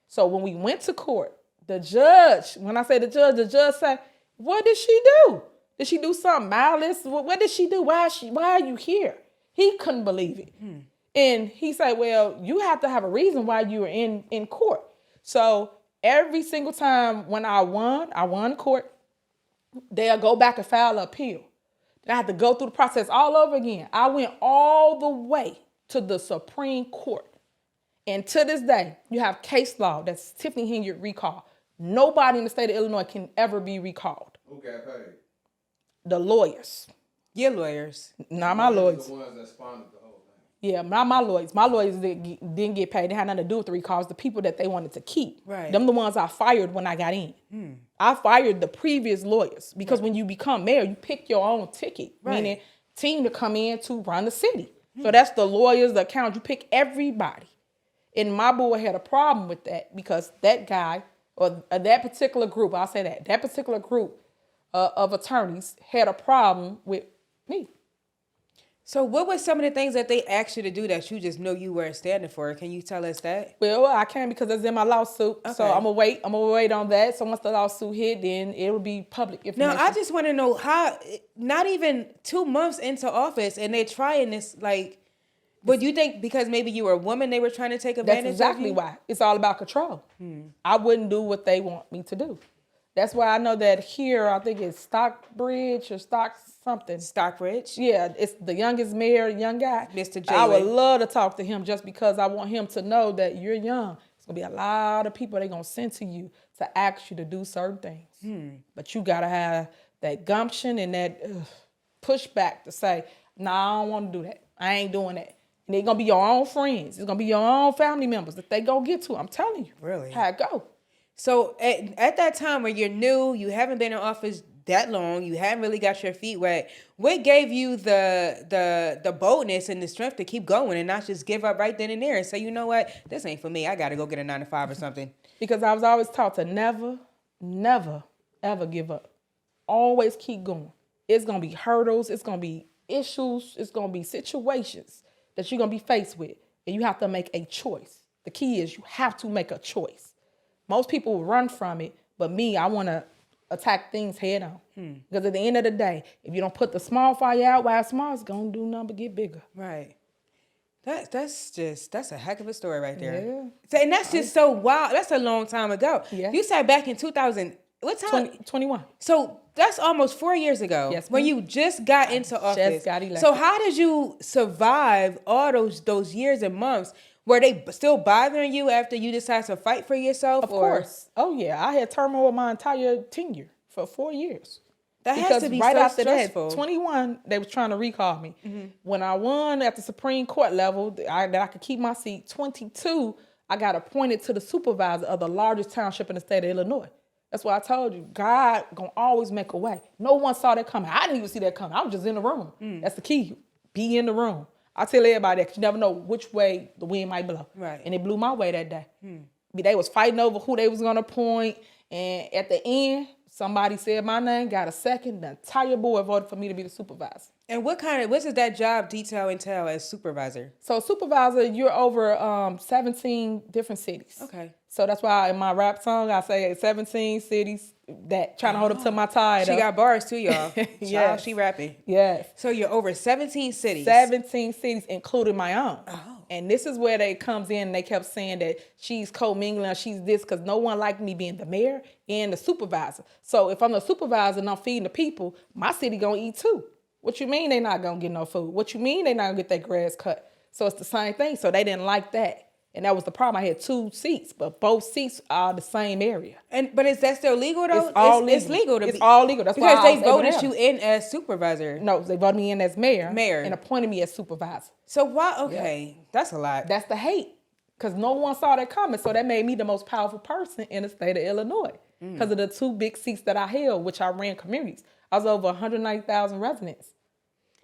So when we went to court, the judge said, what did she do? Did she do something malice? What did she do? Why are you here? He couldn't believe it. And he said, well, you have to have a reason why you were in court. So every single time when I won court, they'll go back and file an appeal. Then I had to go through the process all over again. I went all the way to the Supreme Court. And to this day, you have case law that's Tiffany Henyard recall. Nobody in the state of Illinois can ever be recalled. Who got paid? The lawyers. Your lawyers. Not my lawyers. The ones that sponsored the whole thing. Yeah, not my lawyers. My lawyers didn't get paid. They had nothing to do with the recalls. The people that they wanted to keep. Right. Them the ones I fired when I got in. I fired the previous lawyers because when you become mayor, you pick your own ticket. Right. Meaning team to come in to run the city. So that's the lawyers, the accountants. You pick everybody. And my board had a problem with that because that guy or that particular group, I'll say that particular group of attorneys had a problem with me. So what were some of the things that they asked you to do that you just know you weren't standing for? Can you tell us that? Well, I can't because it's in my lawsuit. Okay. So I'm gonna wait on that. So once the lawsuit hit, then it will be public information. Now, I just want to know how, not even 2 months into office and they're trying this, like, but you think because maybe you were a woman, they were trying to take advantage of you? That's exactly why. It's all about control. I wouldn't do what they want me to do. That's why I know that here, I think it's Stockbridge or something. Stockbridge? Yeah, it's the youngest mayor, young guy. Mr. I would Jalen. love to talk to him just because I want him to know that you're young. There's going to be a lot of people they're going to send to you to ask you to do certain things. But you got to have that gumption and that pushback to say, nah, I don't want to do that. I ain't doing that. And they're going to be your own friends. It's going to be your own family members that they go get to. I'm telling you. Really? How it go. So at that time when you're new, you haven't been in office that long, you haven't really got your feet wet, what gave you the boldness and the strength to keep going and not just give up right then and there and say, you know what, this ain't for me. I got to go get a 9-to-5 or something. Because I was always taught to never, ever give up. Always keep going. It's going to be hurdles. It's going to be issues. It's going to be situations that you're going to be faced with. And you have to make a choice. The key is you have to make a choice. Most people run from it, but me, I want to attack things head on. Because at the end of the day, if you don't put the small fire out while small, it's going to do nothing but get bigger. Right. That's a heck of a story right there. Yeah. So, and that's just so wild. That's a long time ago. Yeah. You said back in 2000, what time? 21. So that's almost 4 years ago. Yes, when ma'am. you just got into office. Just got elected. So how did you survive all those years and months? Were they still bothering you after you decided to fight for yourself? Of course. Oh, yeah. I had turmoil my entire tenure for 4 years. That has to be right so after stressful. that, 21, they was trying to recall me. When I won at the Supreme Court level, that I could keep my seat, 22, I got appointed to the supervisor of the largest township in the state of Illinois. That's why I told you, God gonna always make a way. No one saw that coming. I didn't even see that coming. I was just in the room. That's the key. Be in the room. I tell everybody that 'cause you never know which way the wind might blow. Right. And it blew my way that day. They was fighting over who they was gonna appoint. And at the end, Somebody said my name, got a second. The entire board voted for me to be the supervisor. And what does that job detail entail as supervisor? So supervisor, you're over 17 different cities. Okay. So that's why in my rap song, I say 17 cities that trying to hold up to my title. She got bars too, y'all. Yes. She rapping. Yes. So you're over 17 cities. 17 cities, including my own. Oh. And this is where they comes in and they kept saying that she's co-mingling, she's this, because no one liked me being the mayor and the supervisor. So if I'm the supervisor and I'm feeding the people, my city gonna eat too. What you mean they not gonna get no food? What you mean they not gonna get their grass cut? So it's the same thing. So they didn't like that. And that was the problem. I had 2 seats, but both seats are the same area. But is that still legal though? It's all legal. It's legal to It's be. all legal. That's because why they voted you in as supervisor. No, they voted me in as mayor. Mayor. And appointed me as supervisor. So why? Okay, that's a lot. That's the hate. Because no one saw that coming. So that made me the most powerful person in the state of Illinois. Because of the 2 big seats that I held, which I ran communities. I was over 190,000 residents,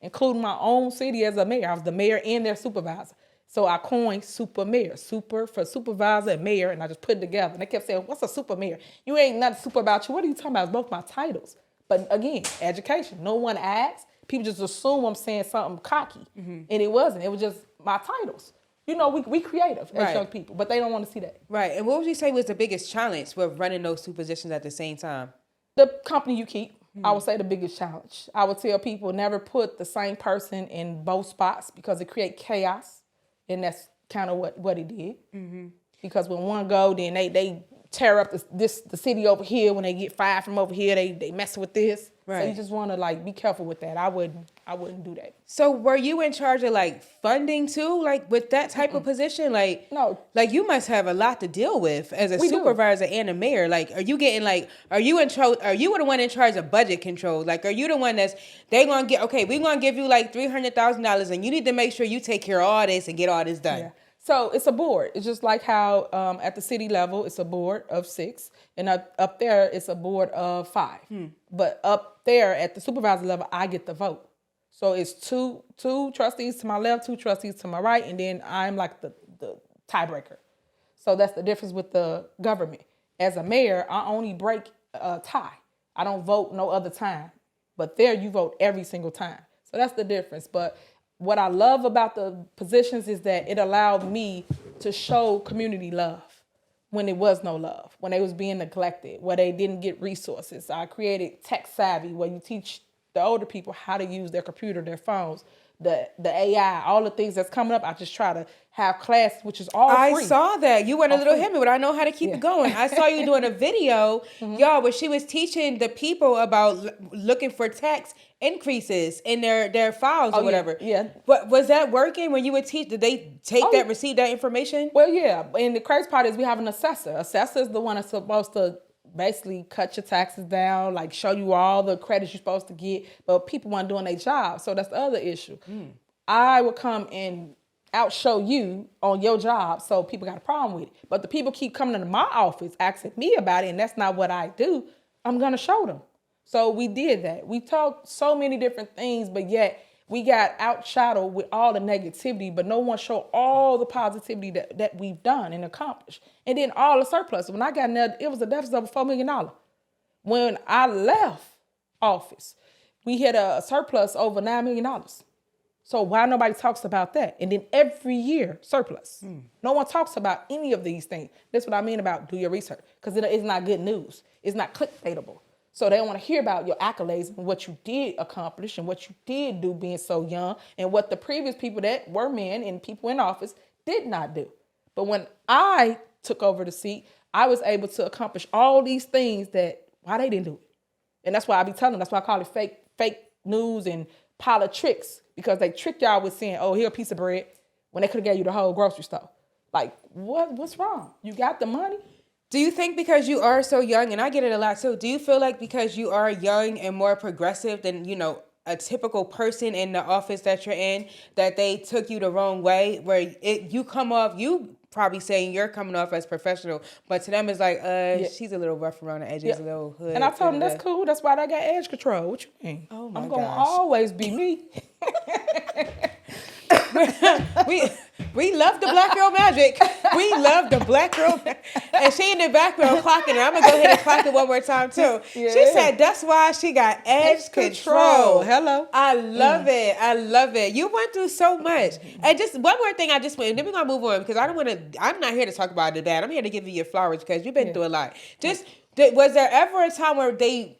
including my own city as a mayor. I was the mayor and their supervisor. So I coined super mayor, super for supervisor and mayor, and I just put it together. And they kept saying, what's a super mayor? You ain't nothing super about you. What are you talking about? It's both my titles. But again, education. No one asks. People just assume I'm saying something cocky. And it wasn't. It was just my titles. You know, we creative as young people, but they don't want to see that. Right. And what would you say was the biggest challenge with running those 2 positions at the same time? The company you keep, I would say the biggest challenge. I would tell people never put the same person in both spots because it creates chaos. And that's kind of what it did. Because when one go, then they tear up the city over here. When they get fired from over here, they mess with this. Right. So you just want to be careful with that. I wouldn't do that. So were you in charge of funding too, with that type of position? No. You must have a lot to deal with as a We do. supervisor and a mayor. Are you getting are you the one in charge of budget control? Are you the one we're gonna give you $300,000 and you need to make sure you take care of all this and get all this done. Yeah. So it's a board. It's just like how at the city level, it's a board of 6. And up there, it's a board of 5. But up there at the supervisor level, I get the vote. So it's two trustees to my left, 2 trustees to my right, and then I'm the tiebreaker. So that's the difference with the government. As a mayor, I only break a tie. I don't vote no other time. But there, you vote every single time. So that's the difference. But what I love about the positions is that it allowed me to show community love when there was no love, when they was being neglected, where they didn't get resources. I created Tech Savvy, where you teach the older people how to use their computer, their phones, the AI, all the things that's coming up. I just try to have class, which is all free. I saw that. You went a little hit me, but I know how to keep it going. I saw you doing a video, y'all, where she was teaching the people about looking for tax increases in their files or whatever. Yeah. But was that working when you would teach? Did they receive that information? Well, yeah. And the crazy part is we have an assessor. Assessor is the one that's supposed to basically cut your taxes down, show you all the credits you're supposed to get, but people weren't doing their job. So that's the other issue. I would come and outshow you on your job, so people got a problem with it. But the people keep coming into my office asking me about it, and that's not what I do. I'm gonna show them. So we did that. We talked so many different things, but yet we got outshadowed with all the negativity, but no one showed all the positivity that we've done and accomplished. And then all the surplus. When I got in there, it was a deficit of $4 million. When I left office, we had a surplus over $9 million. So why nobody talks about that? And then every year, surplus. No one talks about any of these things. That's what I mean about do your research, because it's not good news. It's not clickbaitable. So they don't want to hear about your accolades and what you did accomplish and what you did do being so young and what the previous people that were men and people in office did not do. But when I took over the seat, I was able to accomplish all these things that why they didn't do it. And that's why I be telling them, that's why I call it fake news and politics, because they trick y'all with saying, oh, here a piece of bread, when they could have gave you the whole grocery store. What's wrong? You got the money? Do you think because you are so young, and I get it a lot too, do you feel like because you are young and more progressive than, a typical person in the office that you're in, that they took you the wrong way, where you probably saying you're coming off as professional, but to them it's she's a little rough around the edges, a little hood. And I told them that's cool. That's why I got edge control. What you mean? Oh my I'm going to gosh. always be me. We love the black girl magic. We love the black girl. And she in the background clocking it. I'm going to go ahead and clock it one more time, too. Yeah. She said that's why she got edge control. Hello. I love it. I love it. You went through so much. And just one more thing then we're going to move on because I'm not here to talk about the bad. I'm here to give you your flowers because you've been through a lot. Was there ever a time where they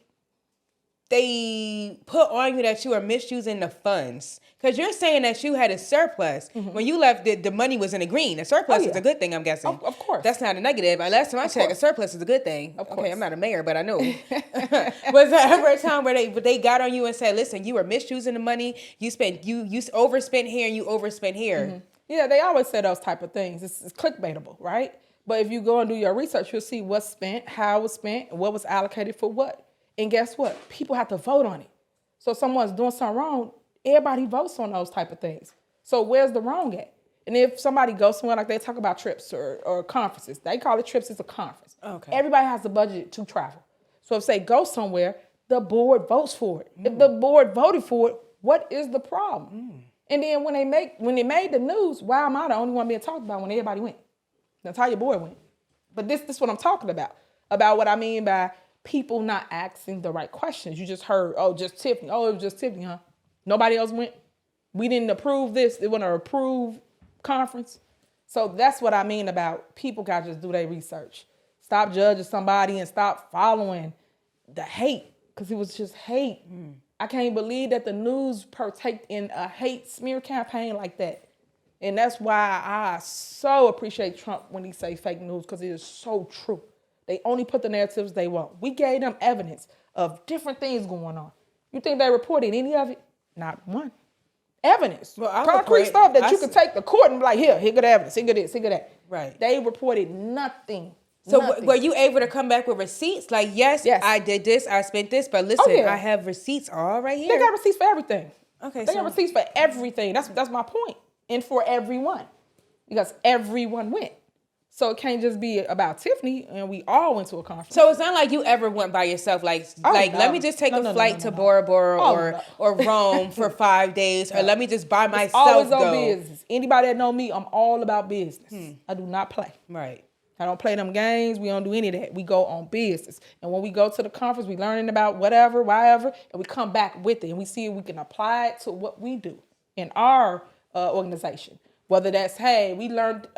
put on you that you were misusing the funds? Because you're saying that you had a surplus. When you left, the money was in the green. A surplus is a good thing, I'm guessing. Of course. That's not a negative. Last time I checked, a surplus is a good thing. Of course. Okay, I'm not a mayor, but I know. Was there ever a time where they got on you and said, listen, you were misusing the money. You overspent here and you overspent here. Yeah, they always say those type of things. It's clickbaitable, right? But if you go and do your research, you'll see what's spent, how it was spent, and what was allocated for what. And guess what? People have to vote on it. So if someone's doing something wrong, everybody votes on those type of things. So where's the wrong at? And if somebody goes somewhere, like they talk about trips or conferences, they call it trips, it's a conference. Okay. Everybody has a budget to travel. So if say go somewhere, the board votes for it. If the board voted for it, what is the problem? And then when they made the news, why am I the only one being talked about when everybody went? That's how your boy went. But this is what I'm talking about what I mean by people not asking the right questions. You just heard, oh, just Tiffany. Oh, it was just Tiffany, huh? Nobody else went. We didn't approve this. They want to approve conference. So that's what I mean about people got to just do their research. Stop judging somebody and stop following the hate, because it was just hate. I can't believe that the news partaked in a hate smear campaign like that. And that's why I so appreciate Trump when he say fake news, because it is so true. They only put the narratives they want. We gave them evidence of different things going on. You think they reported any of it? Not one. Evidence. Well, concrete stuff that you could take to court and be like, here go the evidence, here go this, here go that. Right. They reported nothing. So nothing. were you able to come back with receipts? Like, yes, I did this, I spent this, but listen, I have receipts all right here. They got receipts for everything. Okay, They got receipts for everything. That's my point. And for everyone. Because everyone went. So it can't just be about Tiffany, and we all went to a conference. So it's not like you ever went by yourself, let me just take a flight to Bora Bora or Rome for 5 days, or let me just by myself always go. On business. Anybody that know me, I'm all about business. I do not play. Right. I don't play them games. We don't do any of that. We go on business. And when we go to the conference, we learning about whatever, and we come back with it, and we see if we can apply it to what we do in our organization. Whether that's, hey, we learned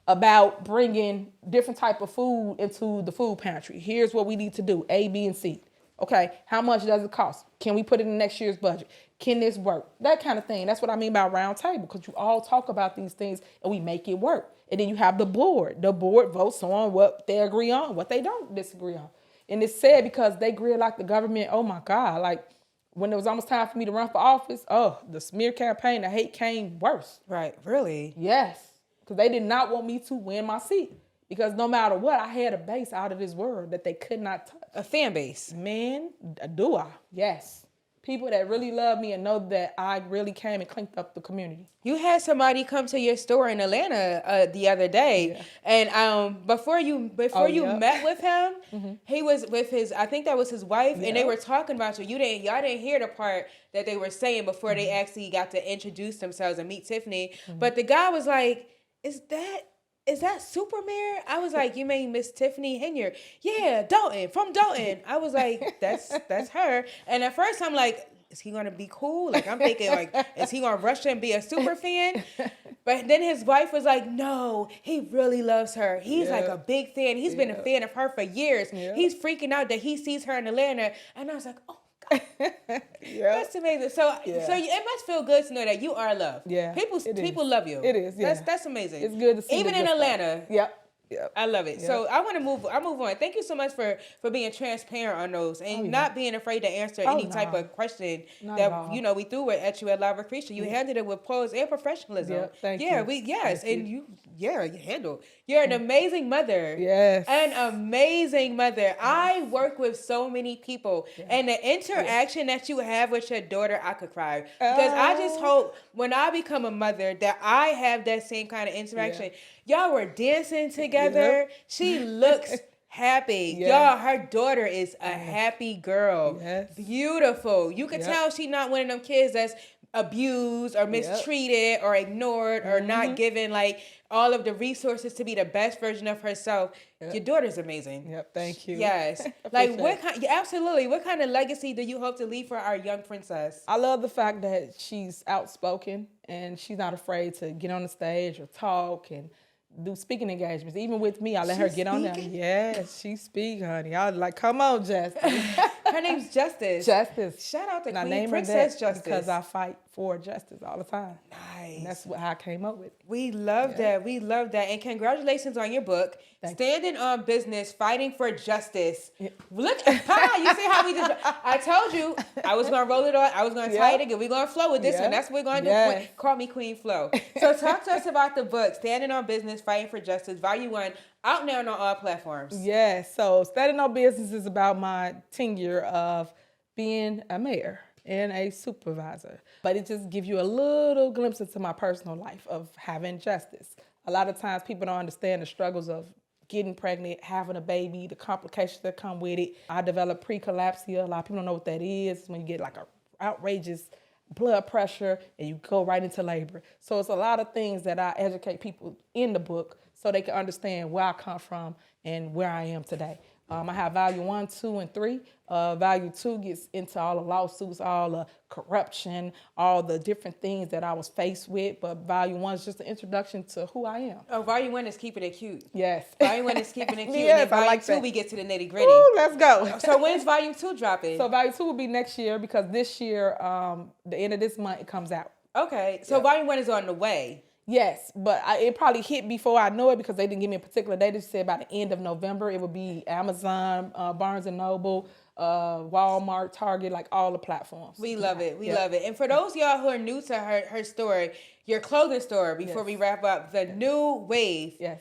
about bringing different type of food into the food pantry. Here's what we need to do, A, B, and C. Okay, how much does it cost? Can we put it in next year's budget? Can this work? That kind of thing. That's what I mean by round table, because you all talk about these things and we make it work. And then you have the board. The board votes on what they agree on, what they don't disagree on. And it's sad because they grill like the government. Oh my God, like when it was almost time for me to run for office, the smear campaign, the hate came worse. Right, really? Yes. Because they did not want me to win my seat. Because no matter what, I had a base out of this world that they could not touch. A fan base. Man, do I? Yes. People that really love me and know that I really came and cleaned up the community. You had somebody come to your store in Atlanta the other day, and before you met with him, he was with I think that was his wife, and they were talking about you. Y'all didn't hear the part that they were saying before they actually got to introduce themselves and meet Tiffany. But the guy was like, Is that Supermare? I was like, you mean Miss Tiffany Henyard? Yeah, Dalton, from Dalton. I was like, that's her. And at first I'm like, is he gonna be cool? Like I'm thinking like, is he gonna rush and be a super fan? But then his wife was like, no, he really loves her. He's like a big fan. He's been a fan of her for years. Yeah. He's freaking out that he sees her in Atlanta. And I was like, oh God. That's amazing. So it must feel good to know that you are loved. Yeah. People love you. It is. Yeah. That's amazing. It's good to see. Even in Atlanta. Yep. I love it. Yep. So I move on. Thank you so much for being transparent on those and not being afraid to answer any type of question that we threw at you at Live with Carisha. You handled it with pose and professionalism. Yep. Thank you. You handled. You're an amazing mother. Yes. An amazing mother. Yes. I work with so many people, and the interaction that you have with your daughter, I could cry because I just hope when I become a mother that I have that same kind of interaction. Y'all were dancing together. She looks happy. Y'all, her daughter is a happy girl. Yes. Beautiful. You can tell she's not one of them kids that's abused or mistreated or ignored or not given like all of the resources to be the best version of herself. Your daughter's amazing. Yep, thank you. Yes. Like what kind, absolutely. What kind of legacy do you hope to leave for our young princess? I love the fact that she's outspoken and she's not afraid to get on the stage or talk and do speaking engagements. Even with me, I let her get on there. Yes, she speak, honey. I was like, come on, Justice. Her name's Justice. Justice. Shout out to And I Queen name her Princess that Justice. because I fight for justice all the time. Nice. And that's how I came up with it. We love that. We love that. And congratulations on your book, Standing on Business, Fighting for Justice. Yeah. Look, you see how we just, I told you I was going to roll it on. I was going to tie it again. We're going to flow with this one. That's what we're going to do. Call me Queen Flow. So talk to us about the book, Standing on Business, Fighting for Justice, Volume 1, out now on all platforms. Yes. So Standing on Business is about my tenure of being a mayor and a supervisor. But it just gives you a little glimpse into my personal life of having justice. A lot of times people don't understand the struggles of getting pregnant, having a baby, the complications that come with it. I developed preeclampsia. A lot of people don't know what that is. When you get like a outrageous blood pressure and you go right into labor. So it's a lot of things that I educate people in the book so they can understand where I come from and where I am today. I have Volume 1, 2, and 3. Volume 2 gets into all the lawsuits, all the corruption, all the different things that I was faced with. But Volume 1 is just an introduction to who I am. Oh, Volume 1 is keeping it cute. Yes. Volume 1 is keeping it cute. Yes, and then I like Volume 2, that. we get to the nitty gritty. Ooh, let's go. So when's Volume 2 dropping? So Volume 2 will be next year because this year, the end of this month, it comes out. Okay. So Volume 1 is on the way. Yes, but it probably hit before I know it because they didn't give me a particular date. They just said by the end of November, it would be Amazon, Barnes & Noble, Walmart, Target, like all the platforms. We love it. We love it. And for those of y'all who are new to her story, your clothing store, before we wrap up, the New Wave. Yes.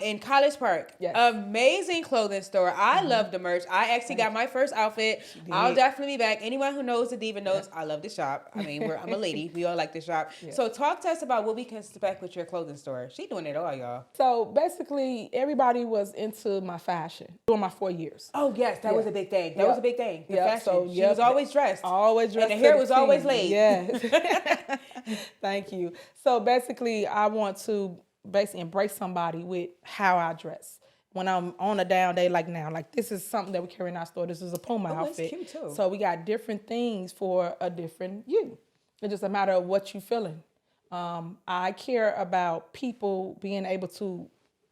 In College Park. Yes. Amazing clothing store. I love the merch. I actually got my first outfit. I'll definitely be back. Anyone who knows the Diva knows I love to shop. I mean, I'm a lady. We all like to shop. Yeah. So talk to us about what we can expect with your clothing store. She doing it all, y'all. So basically, everybody was into my fashion during my 4 years. Oh, yes. That was a big thing. That was a big thing. The fashion. So, she was always dressed. Always dressed. And the hair was always laid. Yes. Thank you. So basically, I want to basically embrace somebody with how I dress. When I'm on a down day like now, like this is something that we carry in our store. This is a Puma outfit. It's cute too. So we got different things for a different you. It's just a matter of what you're feeling. I care about people being able to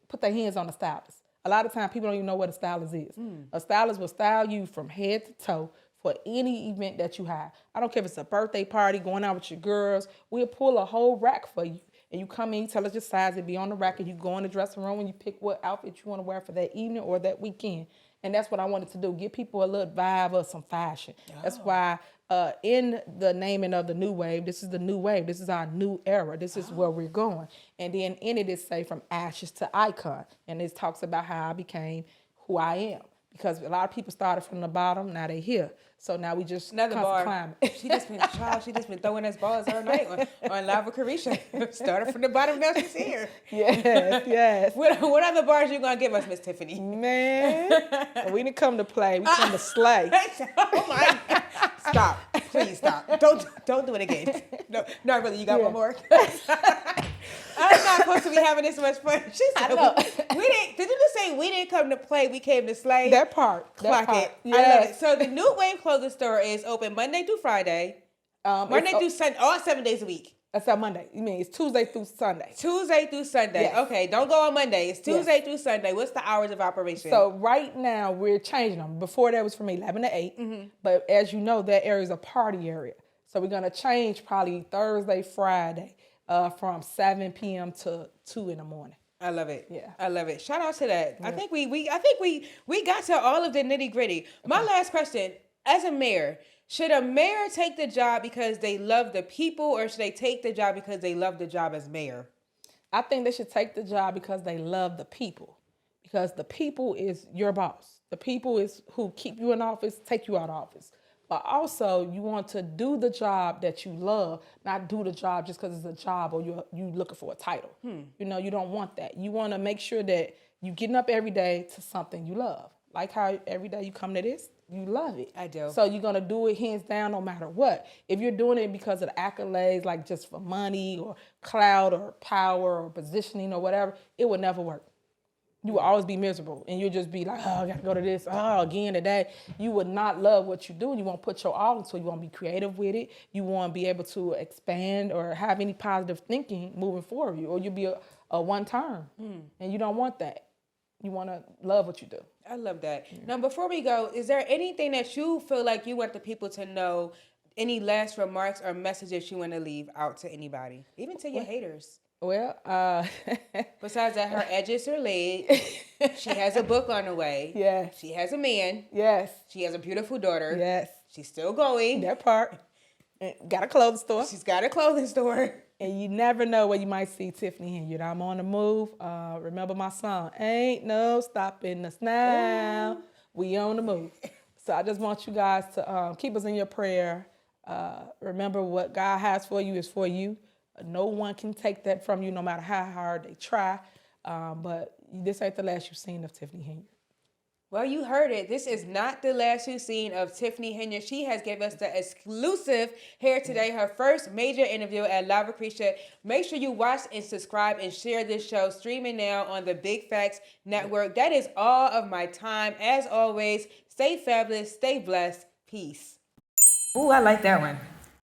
put their hands on the stylist. A lot of times people don't even know what a stylist is. A stylist will style you from head to toe for any event that you have. I don't care if it's a birthday party, going out with your girls. We'll pull a whole rack for you. And you come in, you tell us your size, it be on the rack, and you go in the dressing room and you pick what outfit you want to wear for that evening or that weekend. And that's what I wanted to do, give people a little vibe of some fashion. Oh. That's why in the naming of the New Wave, this is the new wave. This is our new era. This is where we're going. And then in it say from ashes to icon. And it talks about how I became who I am. Because a lot of people started from the bottom, now they here. So now we just climbing. She just been throwing us balls all night on Live with Carisha. Started from the bottom, now she's here. Yes. What other bars you gonna give us, Miss Tiffany? Man, we didn't come to play. We come to slay. Oh my God. Stop. Please stop. Don't do it again. No, not really. You got one more? I'm not supposed to be having this much fun. She said, we didn't. Did you just say we didn't come to play? We came to slay. That part. Clock it. Yes. I love it. So the New Wave clothing store is open Monday through Friday. Monday through Sunday, all 7 days a week. That's not Monday. You mean it's Tuesday through Sunday? Tuesday through Sunday. Yes. Okay, don't go on Monday. It's Tuesday through Sunday. What's the hours of operation? So right now we're changing them. Before that was from 11 to 8. But as you know, that area is a party area. So we're gonna change probably Thursday, Friday. From 7 p.m. to 2 in the morning. I love it. Yeah, I love it. Shout out to that. Yeah. I think we got to all of the nitty gritty. My last question: as a mayor, should a mayor take the job because they love the people, or should they take the job because they love the job as mayor? I think they should take the job because they love the people, because the people is your boss. The people is who keep you in office, take you out of office. But also, you want to do the job that you love, not do the job just because it's a job or you looking for a title. You know, you don't want that. You want to make sure that you getting up every day to something you love. Like how every day you come to this, you love it. I do. So you're gonna do it hands down no matter what. If you're doing it because of the accolades, like just for money or clout or power or positioning or whatever, it would never work. You will always be miserable, and you'll just be like, oh, I gotta go to this, oh, again today. You would not love what you do, and you won't put your all into it. You won't be creative with it. You won't be able to expand or have any positive thinking moving forward, or you'll be a one-term, and you don't want that. You want to love what you do. I love that. Now, before we go, is there anything that you feel like you want the people to know? Any last remarks or messages you want to leave out to anybody, even to your haters? Well, Besides that, her edges are laid. She has a book on the way. Yes. She has a man. Yes. She has a beautiful daughter. Yes. She's still going. That part. And got a clothing store. She's got a clothing store. And you never know where you might see Tiffany Henyard. I'm on the move. Remember my song, Ain't No Stopping Us Now. Ooh. We on the move. So I just want you guys to keep us in your prayer. Remember what God has for you is for you. No one can take that from you no matter how hard they try. But this ain't the last you've seen of Tiffany Henyard. Well, you heard it. This is not the last you've seen of Tiffany Henyard. She has given us the exclusive here today, her first major interview at Lava Carisha. Make sure you watch and subscribe and share this show, streaming now on the Big Facts Network. That is all of my time. As always, stay fabulous, stay blessed. Peace. Ooh, I like that one.